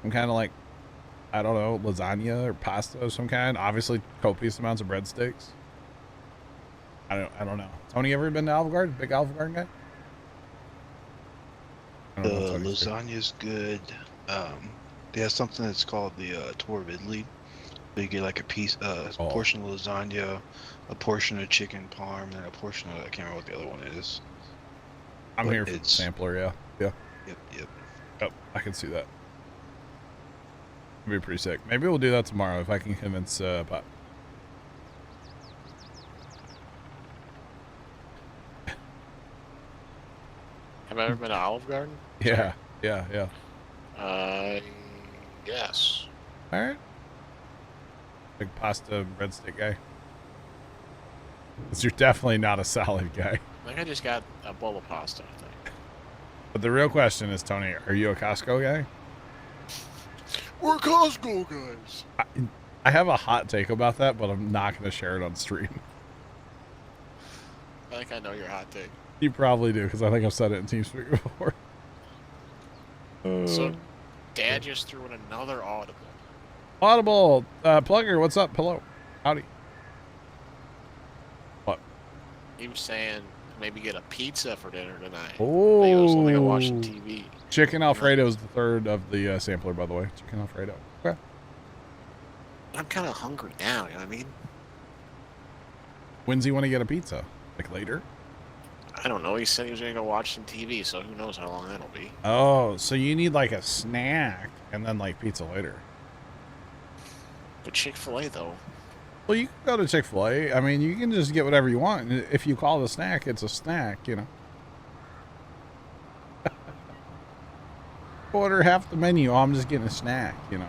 A: I'm kind of like, I don't know, lasagna or pasta of some kind. Obviously, copious amounts of breadsticks. I don't know. Tony, ever been to Olive Garden? Big Olive Garden guy? I
D: The
A: don't know what Tony's doing.
D: lasagna's good. They have something that's called the tour of Italy. So you get like a piece, portion of lasagna, a portion of chicken parm, and a portion of, I can't remember what the other one is.
A: I'm
D: but
A: here for the sampler, yeah. Yeah.
D: Yep.
A: Oh, I can see that. It'd be pretty sick. Maybe we'll do that tomorrow if I can convince Pop.
B: Have I ever been to Olive Garden?
A: Yeah.
B: Yes.
A: All right. Big pasta breadstick guy. 'Cause you're definitely not a salad guy.
B: I think I just got a bowl of pasta, I think.
A: But the real question is, Tony, are you a Costco guy?
B: We're Costco guys.
A: I have a hot take about that, but I'm not going to share it on stream.
B: I think I know your hot take.
A: You probably do, because I think I've said it in TeamSpeak before.
B: So, Dad just threw in another audible.
A: Audible, Plugger, what's up? Hello. Howdy. What?
B: He was saying maybe get a pizza for dinner tonight.
A: Oh.
B: He was only watching TV.
A: Chicken Alfredo is the third of the sampler, by the way. Chicken Alfredo. Okay.
B: I'm kind of hungry now, you know what I mean?
A: When's he want to get a pizza? Like later?
B: I don't know. He said he was going to go watch some TV, so who knows how long that'll be.
A: Oh, so you need like a snack and then like pizza later.
B: But Chick-fil-A, though.
A: Well, you can go to Chick-fil-A. I mean, you can just get whatever you want. If you call it a snack, it's a snack, you know. Order half the menu. Oh, I'm just getting a snack, you know.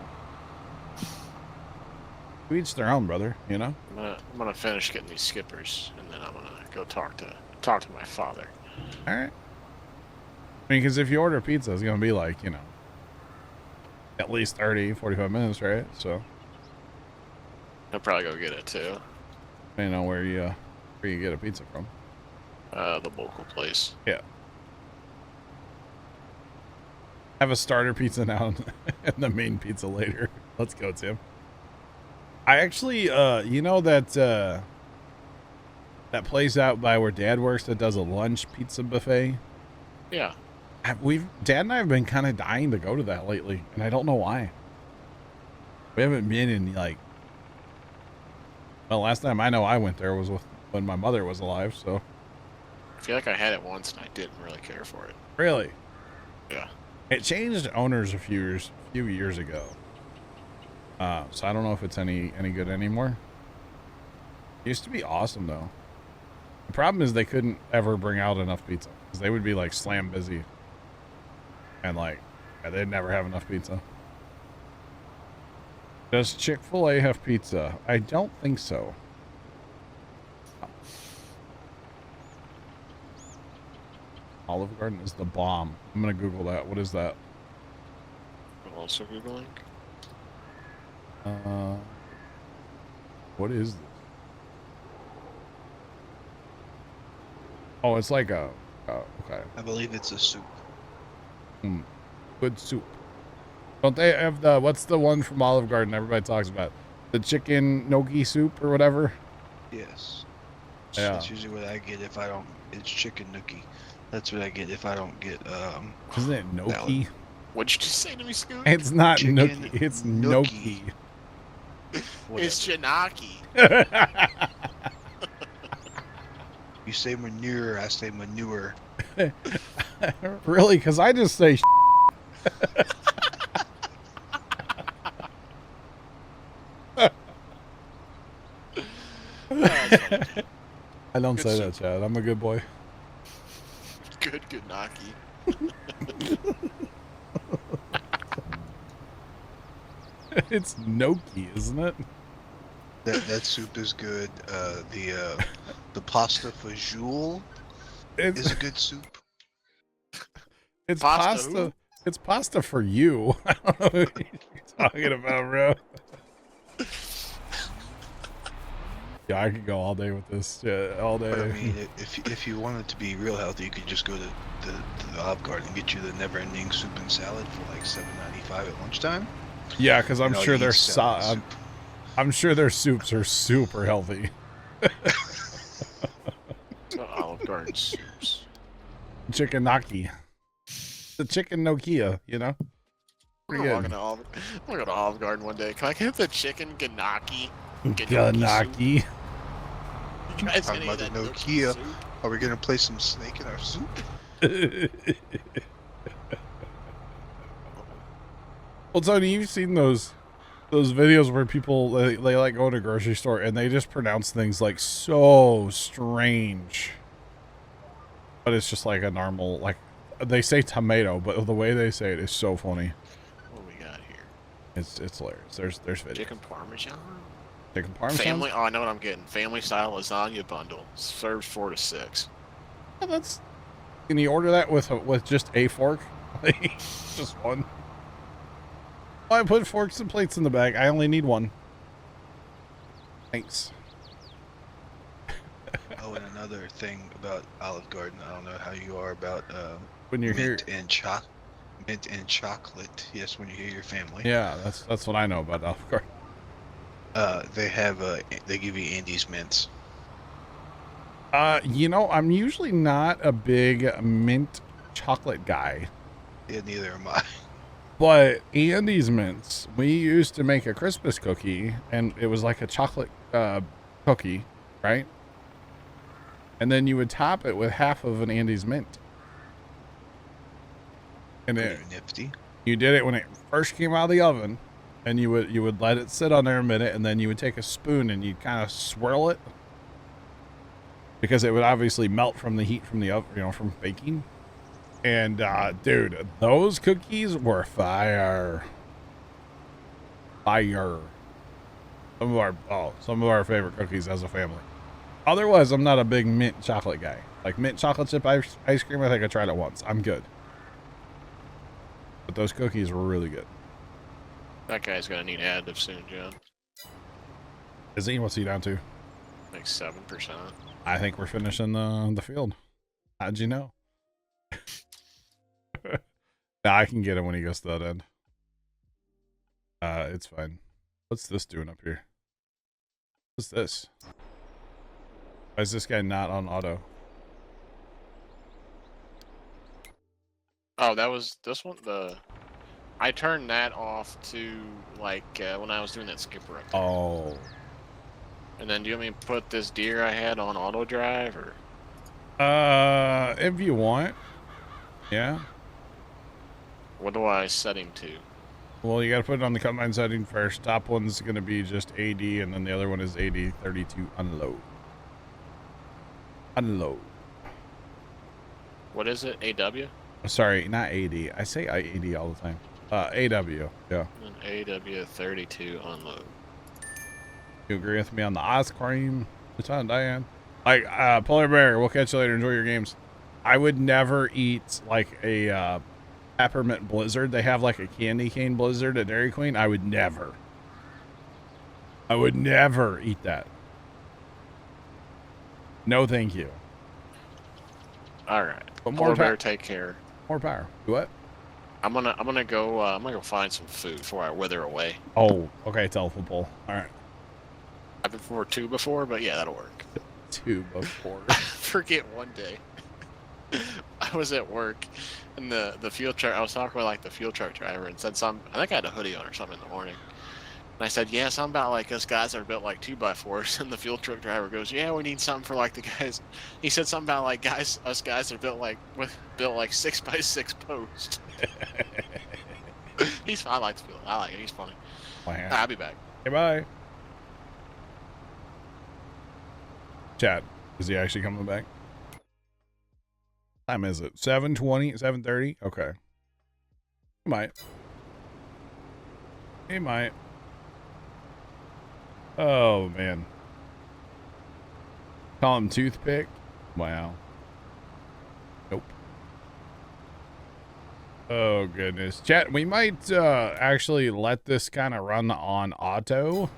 A: To each their own, brother, you know.
B: I'm gonna finish getting these skippers, and then I'm gonna go talk to my father.
A: All right. I mean, because if you order pizza, it's going to be like, you know, at least 30, 45 minutes, right? So,
B: I'll probably go get it too.
A: you know where you get a pizza from.
B: The local place.
A: Yeah. Have a starter pizza now and the main pizza later. Let's go, Tim. I actually, you know that that place out by where Dad works that does a lunch pizza buffet?
B: Yeah.
A: Dad and I have been kind of dying to go to that lately, and I don't know why. We haven't been in like, well, last time I know I went there was when my mother was alive, so
B: I feel like I had it once and I didn't really care for it.
A: Really?
B: Yeah.
A: It changed owners a few years ago. So I don't know if it's any good anymore. It used to be awesome though. The problem is they couldn't ever bring out enough pizza because they would be like slam busy, and like they'd never have enough pizza. Does Chick-fil-A have pizza? I don't think so. Olive Garden is the bomb. I'm gonna Google that. What is that?
B: I'm also Googling.
A: What is this? Oh, it's like a. Oh, okay.
D: I believe it's a soup.
A: Good soup. Don't they have the? What's the one from Olive Garden everybody talks about? The chicken gnocchi soup or whatever.
D: Yes.
A: Yeah.
D: That's usually what I get if I don't. It's chicken gnocchi. That's what I get if I don't get.
A: Isn't it gnocchi?
B: What'd you just say to me, Scoot?
A: It's not
D: Chicken
A: gnocchi. It's
D: gnocchi.
A: gnocchi.
B: It's Janaki.
D: You say manure, I say manure.
A: Really? Because I just say. I don't
B: Good
A: say
B: soup.
A: that, Chad. I'm a good boy.
B: Good Naki.
A: It's gnocchi, isn't it?
D: That soup is good. The pasta fajoule is a good soup.
A: It's
B: Pasta
A: pasta.
B: who?
A: It's pasta for you. I don't know what you're talking about, bro. Yeah, I could go all day with this. Yeah, all day.
D: But I mean, if you wanted to be real healthy, you could just go to the Olive Garden and get you the never-ending soup and salad for like $7.95 at lunchtime.
A: Yeah, because I'm
D: And all
A: sure
D: you
A: their
D: eat is salad soup.
A: I'm sure their soups are super healthy.
B: So Olive Garden soups.
A: Chicken gnocchi. The chicken Nokia, you know?
B: I'm
A: Pretty
B: gonna
A: good.
B: I'm gonna go to Olive Garden one day. Can I get the chicken Ganaki?
A: Gnocchi.
B: You guys
D: Talking
B: gonna
D: about
B: eat
D: the
B: that
D: Nokia.
B: soup?
D: Are we gonna play some snake in our soup?
A: Well, Tony, you've seen those videos where people they like go to a grocery store and they just pronounce things like so strange, but it's just like a normal, like they say tomato, but the way they say it is so funny.
B: What do we got here?
A: It's hilarious. There's videos.
B: Chicken parmesan.
A: Chicken parmesan.
B: Family. Oh, I know what I'm getting. Family style lasagna bundle. Serves 4 to 6.
A: Yeah, that's. Can you order that with just a fork? Just one. Oh, I put forks and plates in the bag. I only need one. Thanks.
D: Oh, and another thing about Olive Garden, I don't know how you are about
A: When you're here.
D: mint and chocolate. Yes, when you hear your family.
A: Yeah, that's what I know about Olive Garden.
D: They give you Andes mints.
A: You know, I'm usually not a big mint chocolate guy,
D: Yeah, neither am I.
A: but Andes mints, we used to make a Christmas cookie, and it was like a chocolate cookie, right? And then you would top it with half of an Andes mint. And
D: Pretty nifty.
A: you did it when it first came out of the oven, and you would let it sit on there a minute, and then you would take a spoon and you'd kind of swirl it, because it would obviously melt from the heat from the oven, you know, from baking. And dude, those cookies were fire. Some of our favorite cookies as a family. Otherwise, I'm not a big mint chocolate guy. Like mint chocolate chip ice cream, I think I tried it once. I'm good. But those cookies were really good.
B: That guy's gonna need additive soon, John.
A: Is he? What's he down to?
B: Like 7%.
A: I think we're finishing the field. How'd you know? Nah, I can get him when he goes to that end. It's fine. What's this doing up here? What's this? Why is this guy not on auto?
B: Oh, that was this one. I turned that off to like when I was doing that skipper up there.
A: Oh.
B: And then do you want me to put this deer I had on auto drive or?
A: If you want. Yeah.
B: What do I set him to?
A: Well, you got to put it on the combine setting first. Top one's going to be just AD, and then the other one is AD 32 unload. Unload.
B: What is it? AW?
A: Sorry, not AD. I say AD all the time. AW. Yeah.
B: And AW 32 unload.
A: You agree with me on the ice cream? Lieutenant Diane. Like, Polar Bear, we'll catch you later. Enjoy your games. I would never eat like a peppermint blizzard. They have like a candy cane blizzard at Dairy Queen. I would never eat that. No, thank you.
B: All right.
A: But
B: Polar Bear, take care.
A: More power. What?
B: I'm gonna go find some food before I wither away.
A: Oh, okay. Telephone pole. All right.
B: I've been for 2 before, but yeah, that'll work.
A: 2 before.
B: Forget one day. I was at work, and the fuel truck. I was talking with like the fuel truck driver, and said something. I think I had a hoodie on or something in the morning. And I said, yeah, something about like us guys that are built like 2x4s. And the fuel truck driver goes, yeah, we need something for like the guys. He said something about like us guys are built like 6x6 posts. I like the fuel. I like it. He's funny.
A: Wow.
B: I'll be back.
A: Okay, bye. Chat, is he actually coming back? Time is it? 7:20, 7:30? Okay. He might. He might. Oh, man. Call him Toothpick? Wow. Nope. Oh, goodness. Chat, we might actually let this kind of run on auto.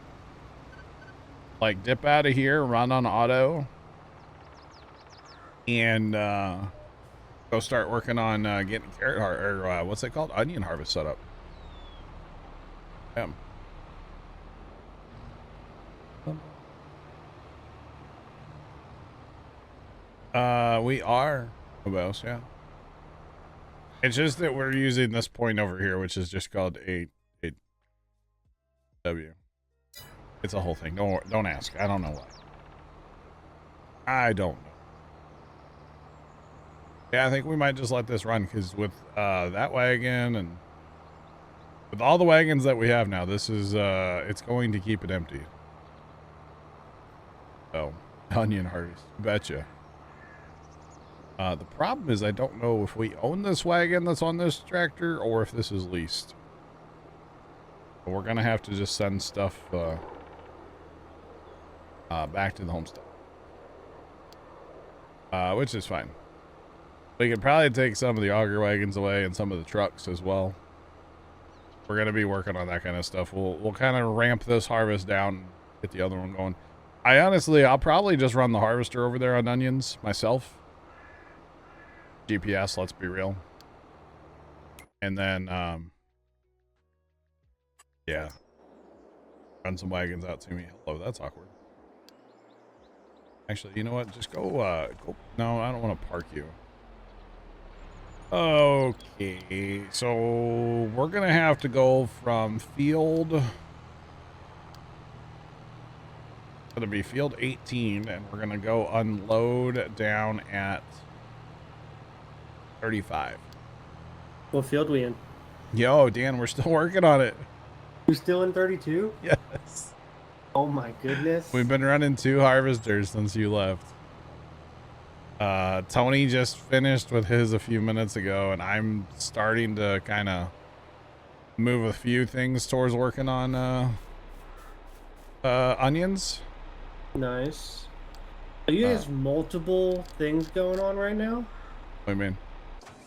A: Like, dip out of here, run on auto. And go start working on getting carrot or what's it called? Onion harvest set up. We are Obels, yeah. It's just that we're using this point over here, which is just called a W. It's a whole thing. Don't ask. I don't know why. I don't know. Yeah, I think we might just let this run because with that wagon and with all the wagons that we have now, this is it's going to keep it empty. So, onion harvest, betcha. The problem is I don't know if we own this wagon that's on this tractor or if this is leased. But we're gonna have to just send stuff back to the homestead, which is fine. We could probably take some of the auger wagons away and some of the trucks as well. We're gonna be working on that kind of stuff. We'll kind of ramp this harvest down and get the other one going. I'll probably just run the harvester over there on onions myself. GPS, let's be real. And then, yeah. Run some wagons out to me. Hello, that's awkward. Actually, you know what? Just go, no, I don't want to park you. Okay, so we're gonna have to go from field. It's gonna be field 18, and we're gonna go unload down at 35.
E: What field we in?
A: Yo, Dan, we're still working on it.
E: You're still in 32?
A: Yes.
E: Oh my goodness.
A: We've been running 2 harvesters since you left. Tony just finished with his a few minutes ago, and I'm starting to kind of move a few things towards working on onions.
E: Nice. Are you guys multiple things going on right now?
A: What do you mean?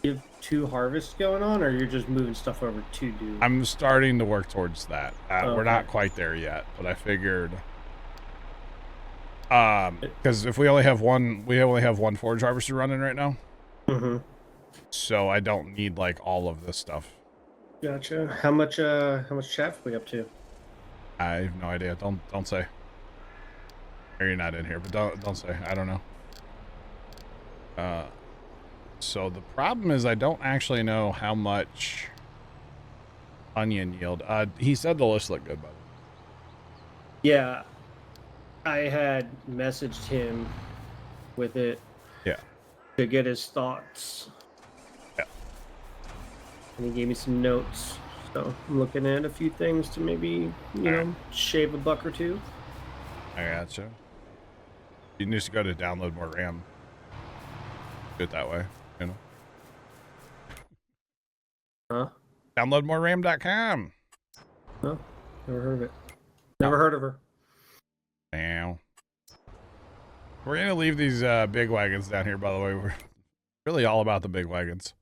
E: You have 2 harvests going on, or you're just moving stuff over to do?
A: I'm starting to work towards that.
E: Okay.
A: We're not quite there yet, but I figured because if we only have one forage harvester running right now.
E: Mm-hmm.
A: So I don't need like all of this stuff.
E: Gotcha. How much chaff are we up to?
A: I have no idea. Don't say. Or you're not in here, but don't say. I don't know. So the problem is I don't actually know how much onion yield. He said the list looked good, by the way.
E: Yeah, I had messaged him with it.
A: Yeah.
E: to get his thoughts.
A: Yeah.
E: And he gave me some notes. So I'm looking at a few things to maybe, you know, shave a buck or two.
A: I gotcha. You need to go to download more RAM. Do it that way, you know.
E: Huh?
A: Downloadmoreram.com.
E: No, never heard of it. Never heard of her.
A: Now, we're gonna leave these big wagons down here. By the way, we're really all about the big wagons.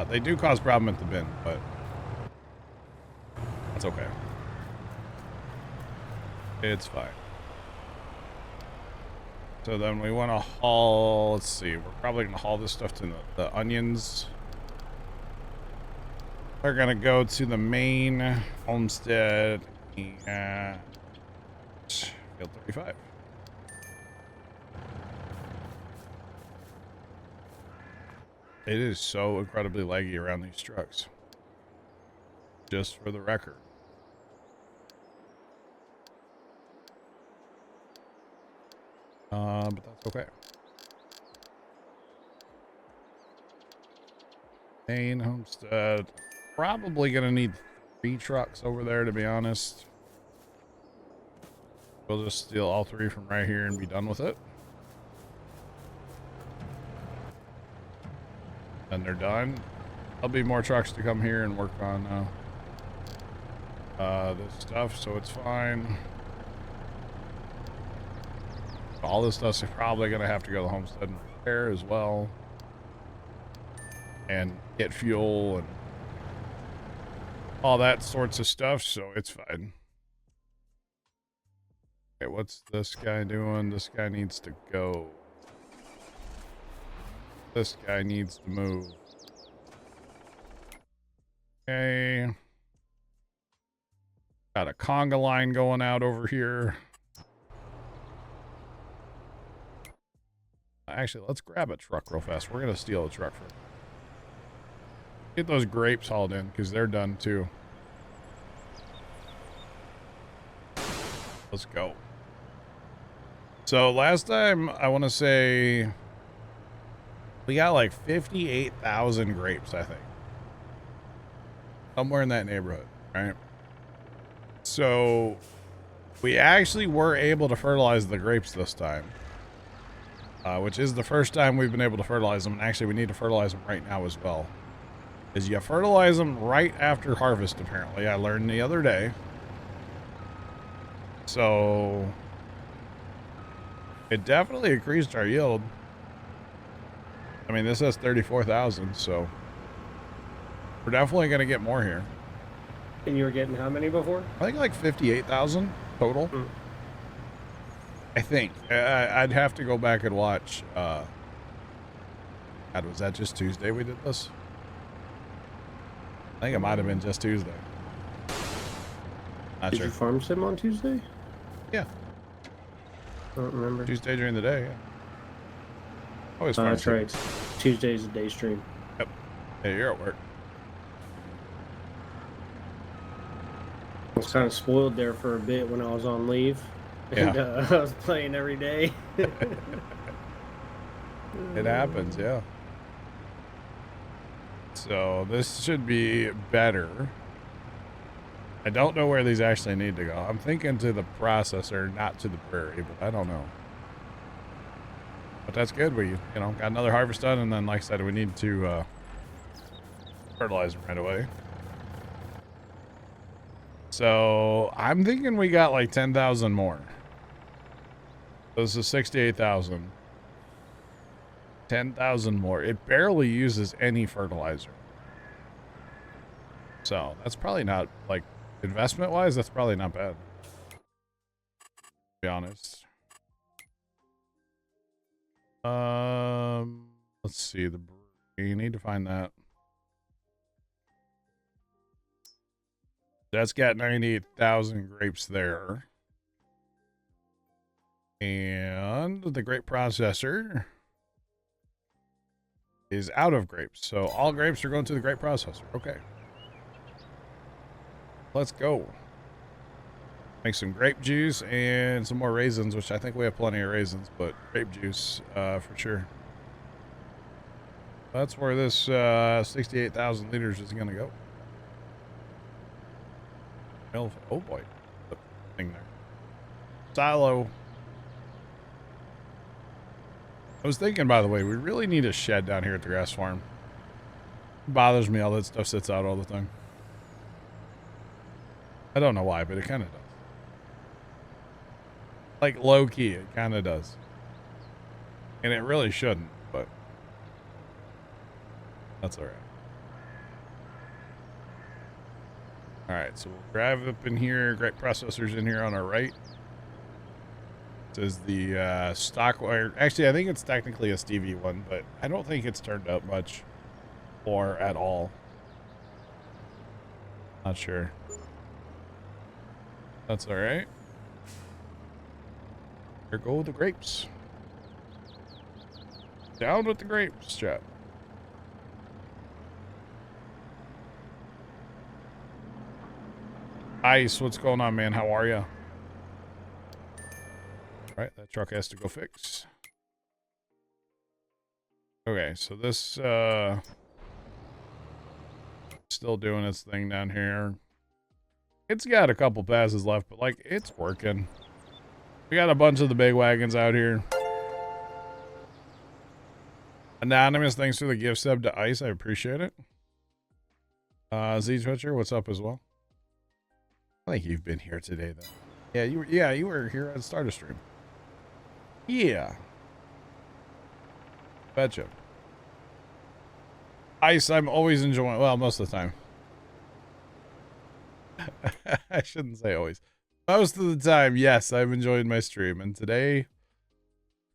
A: They do cause problem at the bin, but that's okay. It's fine. So then we want to haul. Let's see. We're probably gonna haul this stuff to the onions. We're gonna go to the main homestead and field 35. It is so incredibly laggy around these trucks. Just for the record. But that's okay. Main homestead. Probably gonna need 3 trucks over there, to be honest. We'll just steal all 3 from right here and be done with it. Then they're done. There'll be more trucks to come here and work on this stuff, so it's fine. All this stuff's probably gonna have to go to the homestead and repair as well. And get fuel and all that sorts of stuff, so it's fine. Okay, what's this guy doing? This guy needs to go. This guy needs to move. Okay. Got a conga line going out over here. Actually, let's grab a truck real fast. We're going to steal a truck first. Get those grapes hauled in because they're done too. Let's go. So last time, I want to say we got like 58,000 grapes, I think. Somewhere in that neighborhood, right? So we actually were able to fertilize the grapes this time. Which is the first time we've been able to fertilize them. And actually, we need to fertilize them right now as well. Is you fertilize them right after harvest, apparently. I learned the other day. So it definitely increased our yield. I mean, this says 34,000, so we're definitely going to get more here.
E: And you were getting how many before?
A: I think like 58,000 total. I think. I'd have to go back and watch. God, was that just Tuesday we did this? I think it might have been just Tuesday. Not
E: Did
A: sure.
E: you farm sim on Tuesday?
A: Yeah.
E: I don't remember.
A: Tuesday during the day, yeah. Always farm
E: That's
A: sim.
E: right. Tuesday's a day stream.
A: Yep. Hey, you're at work.
E: I was kind of spoiled there for a bit when I was on leave. And
A: Yeah.
E: I was playing every day.
A: It happens, yeah. So this should be better. I don't know where these actually need to go. I'm thinking to the processor, not to the prairie, but I don't know. But that's good. We, got another harvest done, and then, like I said, we need to fertilize them right away. So I'm thinking we got like 10,000 more. This is 68,000. 10,000 more. It barely uses any fertilizer. So that's probably not, like, investment wise, that's probably not bad. To be honest. Let's see, the brewery. You need to find that. That's got 98,000 grapes there. And the grape processor is out of grapes. So all grapes are going to the grape processor. Okay. Let's go. Make some grape juice and some more raisins, which I think we have plenty of raisins, but grape juice for sure. That's where this 68,000 liters is going to go. Oh boy. The thing there. Silo. I was thinking, by the way, we really need a shed down here at the grass farm. It bothers me all that stuff sits out all the time. I don't know why, but it kind of does. Like low key, it kind of does. And it really shouldn't, but that's all right. All right, so we'll drive up in here. Great processors in here on our right. This is the stock wire. Actually, I think it's technically a Stevie one, but I don't think it's turned up much or at all. Not sure. That's all right. There go the grapes. Down with the grapes, chat. Ice, what's going on, man? How are you? All right, that truck has to go fix. Okay, so this still doing its thing down here. It's got a couple passes left, but like it's working. We got a bunch of the big wagons out here. Anonymous, thanks for the gift sub to Ice. I appreciate it. Z Twitcher, what's up as well? I think you've been here today, though. Yeah, you were here at Starter Stream. Yeah. Betcha. Ice, I'm always enjoying. Well, most of the time. I shouldn't say always. Most of the time, yes, I've enjoyed my stream, and today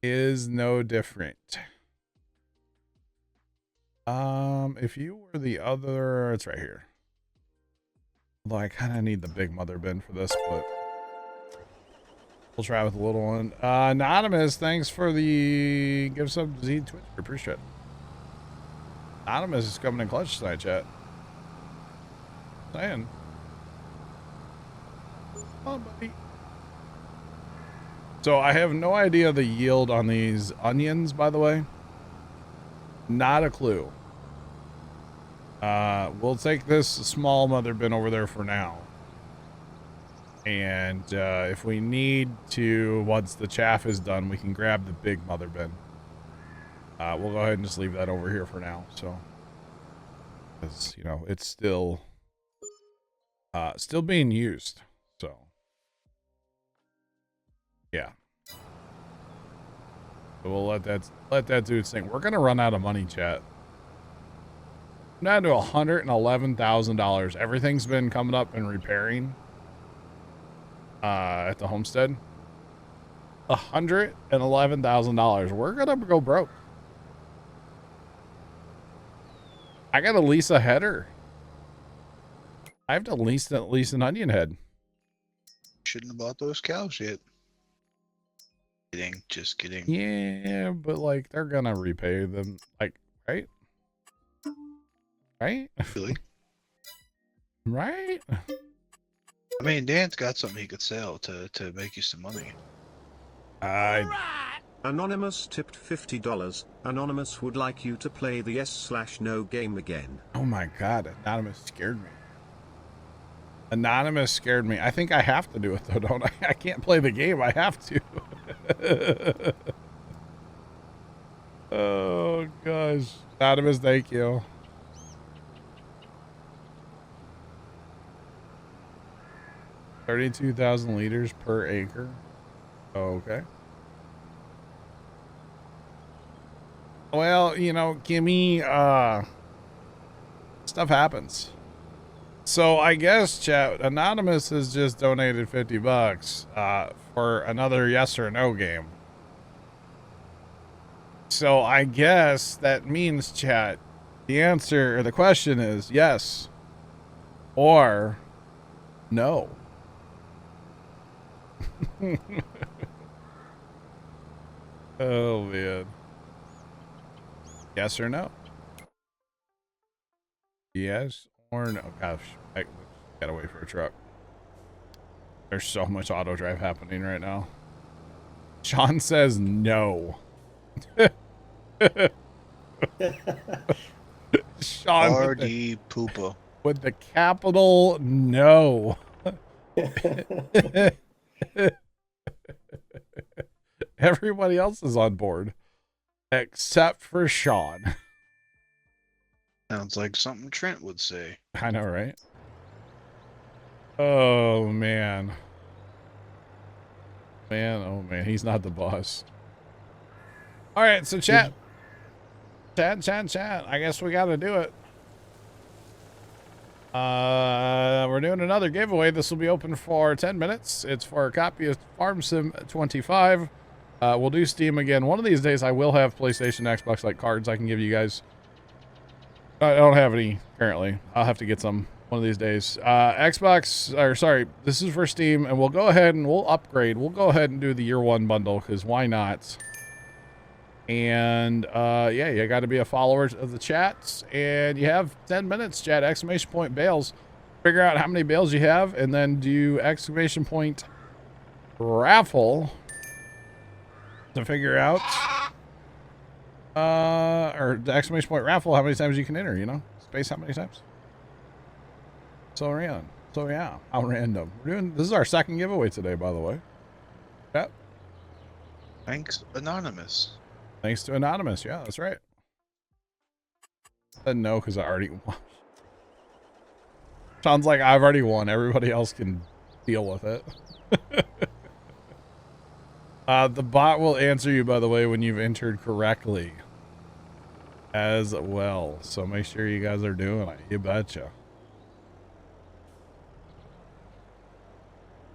A: is no different. If you were the other, it's right here. Although I kind of need the big mother bin for this, but we'll try with the little one. Anonymous, thanks for the give sub to Z Twitch. Appreciate it. Anonymous is coming in clutch tonight, chat. Saying. Oh, buddy. So I have no idea the yield on these onions, by the way. Not a clue. We'll take this small mother bin over there for now. And if we need to, once the chaff is done, we can grab the big mother bin. We'll go ahead and just leave that over here for now. So, because you know it's still being used. So, yeah. So we'll let that do its thing. We're gonna run out of money, chat. I'm down to $111,000. Everything's been coming up and repairing at the homestead. $111,000. We're gonna go broke. I gotta lease a header. I have to lease at least an onion head.
D: Shouldn't have bought those cows yet. Kidding, just kidding.
A: Yeah, but like they're gonna repay them, like, right? Right?
D: Really?
A: Right?
D: I mean, Dan's got something he could sell to make you some money.
C: Anonymous tipped $50. Anonymous would like you to play the S/No game again.
A: Oh my god, Anonymous scared me. Anonymous scared me. I think I have to do it though, don't I? I can't play the game. I have to. Oh gosh. Anonymous, thank you. $32,000 liters per acre. Okay. Well, you know, Kimmy, stuff happens. So I guess, chat, Anonymous has just donated $50 for another yes or no game. So I guess that means, chat, the answer or the question is yes or no. Oh man. Yes or no? Yes or no? Gosh, I gotta wait for a truck. There's so much auto drive happening right now. Sean says no. Sean
D: RD Poopa.
A: with the capital no. Everybody else is on board except for Sean.
D: Sounds like something Trent would say.
A: I know, right? Oh man. Oh man, he's not the boss. All right, so chat. I guess we got to do it. We're doing another giveaway. This will be open for 10 minutes. It's for a copy of Farm Sim 25. We'll do Steam again. One of these days I will have PlayStation, Xbox like cards I can give you guys. I don't have any currently. I'll have to get some one of these days. Xbox, or sorry, this is for Steam, and we'll go ahead and we'll upgrade. We'll go ahead and do the year one bundle, because why not? And yeah, you got to be a follower of the chats, and you have 10 minutes, chat, exclamation point bales. Figure out how many bales you have, and then do exclamation point raffle to figure out or the exclamation point raffle how many times you can enter, you know, space how many times. So yeah, how random. This is our second giveaway today, by the way. Yep.
D: Thanks, Anonymous.
A: Thanks to Anonymous. Yeah, that's right. I said no because I already won. Sounds like I've already won. Everybody else can deal with it. The bot will answer you, by the way, when you've entered correctly as well. So make sure you guys are doing it. You betcha.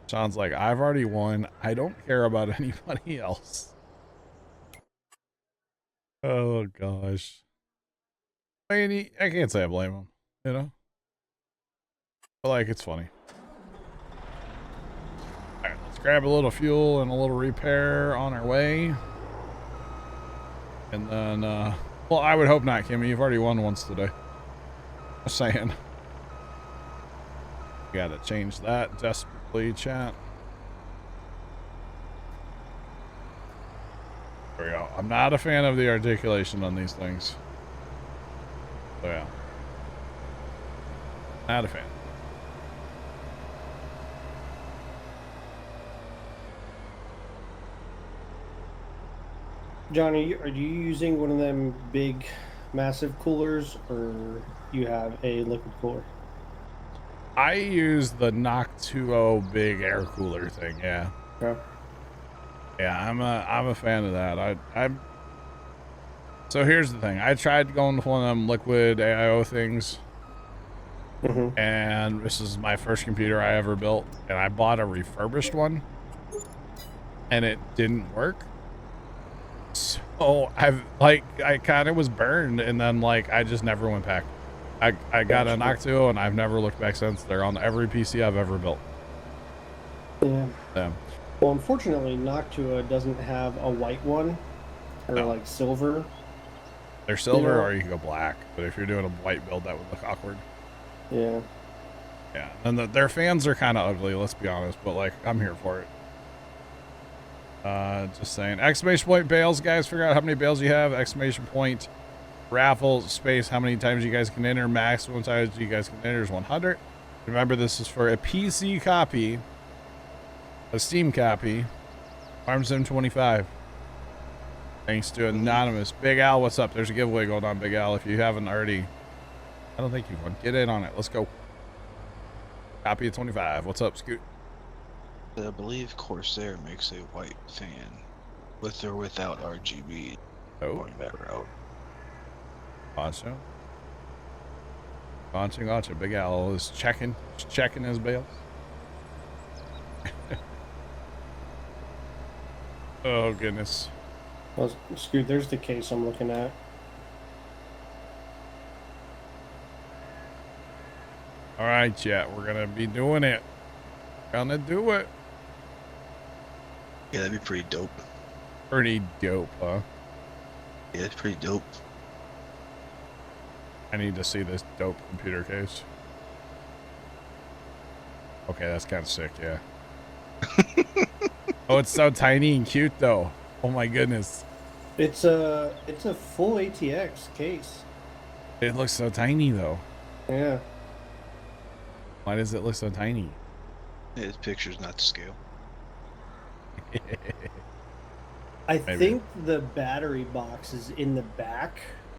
A: Sounds like I've already won. I don't care about anybody else. Oh, gosh. I mean, I can't say I blame him, you know? But, like, it's funny. Alright, let's grab a little fuel and a little repair on our way. And then, well, I would hope not, Kimmy. You've already won once today. Just saying. Gotta change that desperately, chat. There we go. I'm not a fan of the articulation on these things. So yeah. Not a fan.
E: Johnny, are you using one of them big, massive coolers, or you have a liquid cooler?
A: I use the Noc 2.0 big air cooler thing. Yeah.
E: Yeah.
A: Yeah, I'm a fan of that. I'm. So here's the thing. I tried going with one of them liquid AIO things, and this is my first computer I ever built, and I bought a refurbished one, and it didn't work. So I kind of was burned, and then like I just never went back. I got a Noc 2.0, and I've never looked back since. They're on every PC I've ever built.
E: Yeah.
A: Yeah.
E: Well, unfortunately, Noctua doesn't have a white one, or like silver.
A: They're silver,
E: You know?
A: or you can go black. But if you're doing a white build, that would look awkward.
E: Yeah.
A: Yeah, and their fans are kind of ugly, let's be honest. But like, I'm here for it. Just saying. Exclamation point bales, guys. Figure out how many bales you have. Exclamation point raffle space. How many times you guys can enter? Maximum times you guys can enter is 100. Remember, this is for a PC copy. A Steam copy, Farm Sim 25. Thanks to Anonymous. Big Al, what's up? There's a giveaway going on, Big Al. If you haven't already, I don't think you've won. Get in on it. Let's go. Copy of 25. What's up, Scoot?
D: I believe Corsair makes a white fan, with or without RGB.
A: Oh,
D: Going that route.
A: gotcha. Gotcha. Big Al is checking his bales. Oh, goodness.
E: Well, Scoot, there's the case I'm looking at.
A: All right, chat. We're going to be doing it. Gonna do it.
D: Yeah, that'd be pretty dope.
A: Pretty dope, huh?
D: Yeah, it's pretty dope.
A: I need to see this dope computer case. Okay, that's kind of sick, yeah. Oh, it's so tiny and cute, though. Oh, my goodness.
E: It's a full ATX case.
A: It looks so tiny though.
E: Yeah.
A: Why does it look so tiny?
D: His picture's not to scale.
E: I
A: Maybe.
E: think the battery box is in the back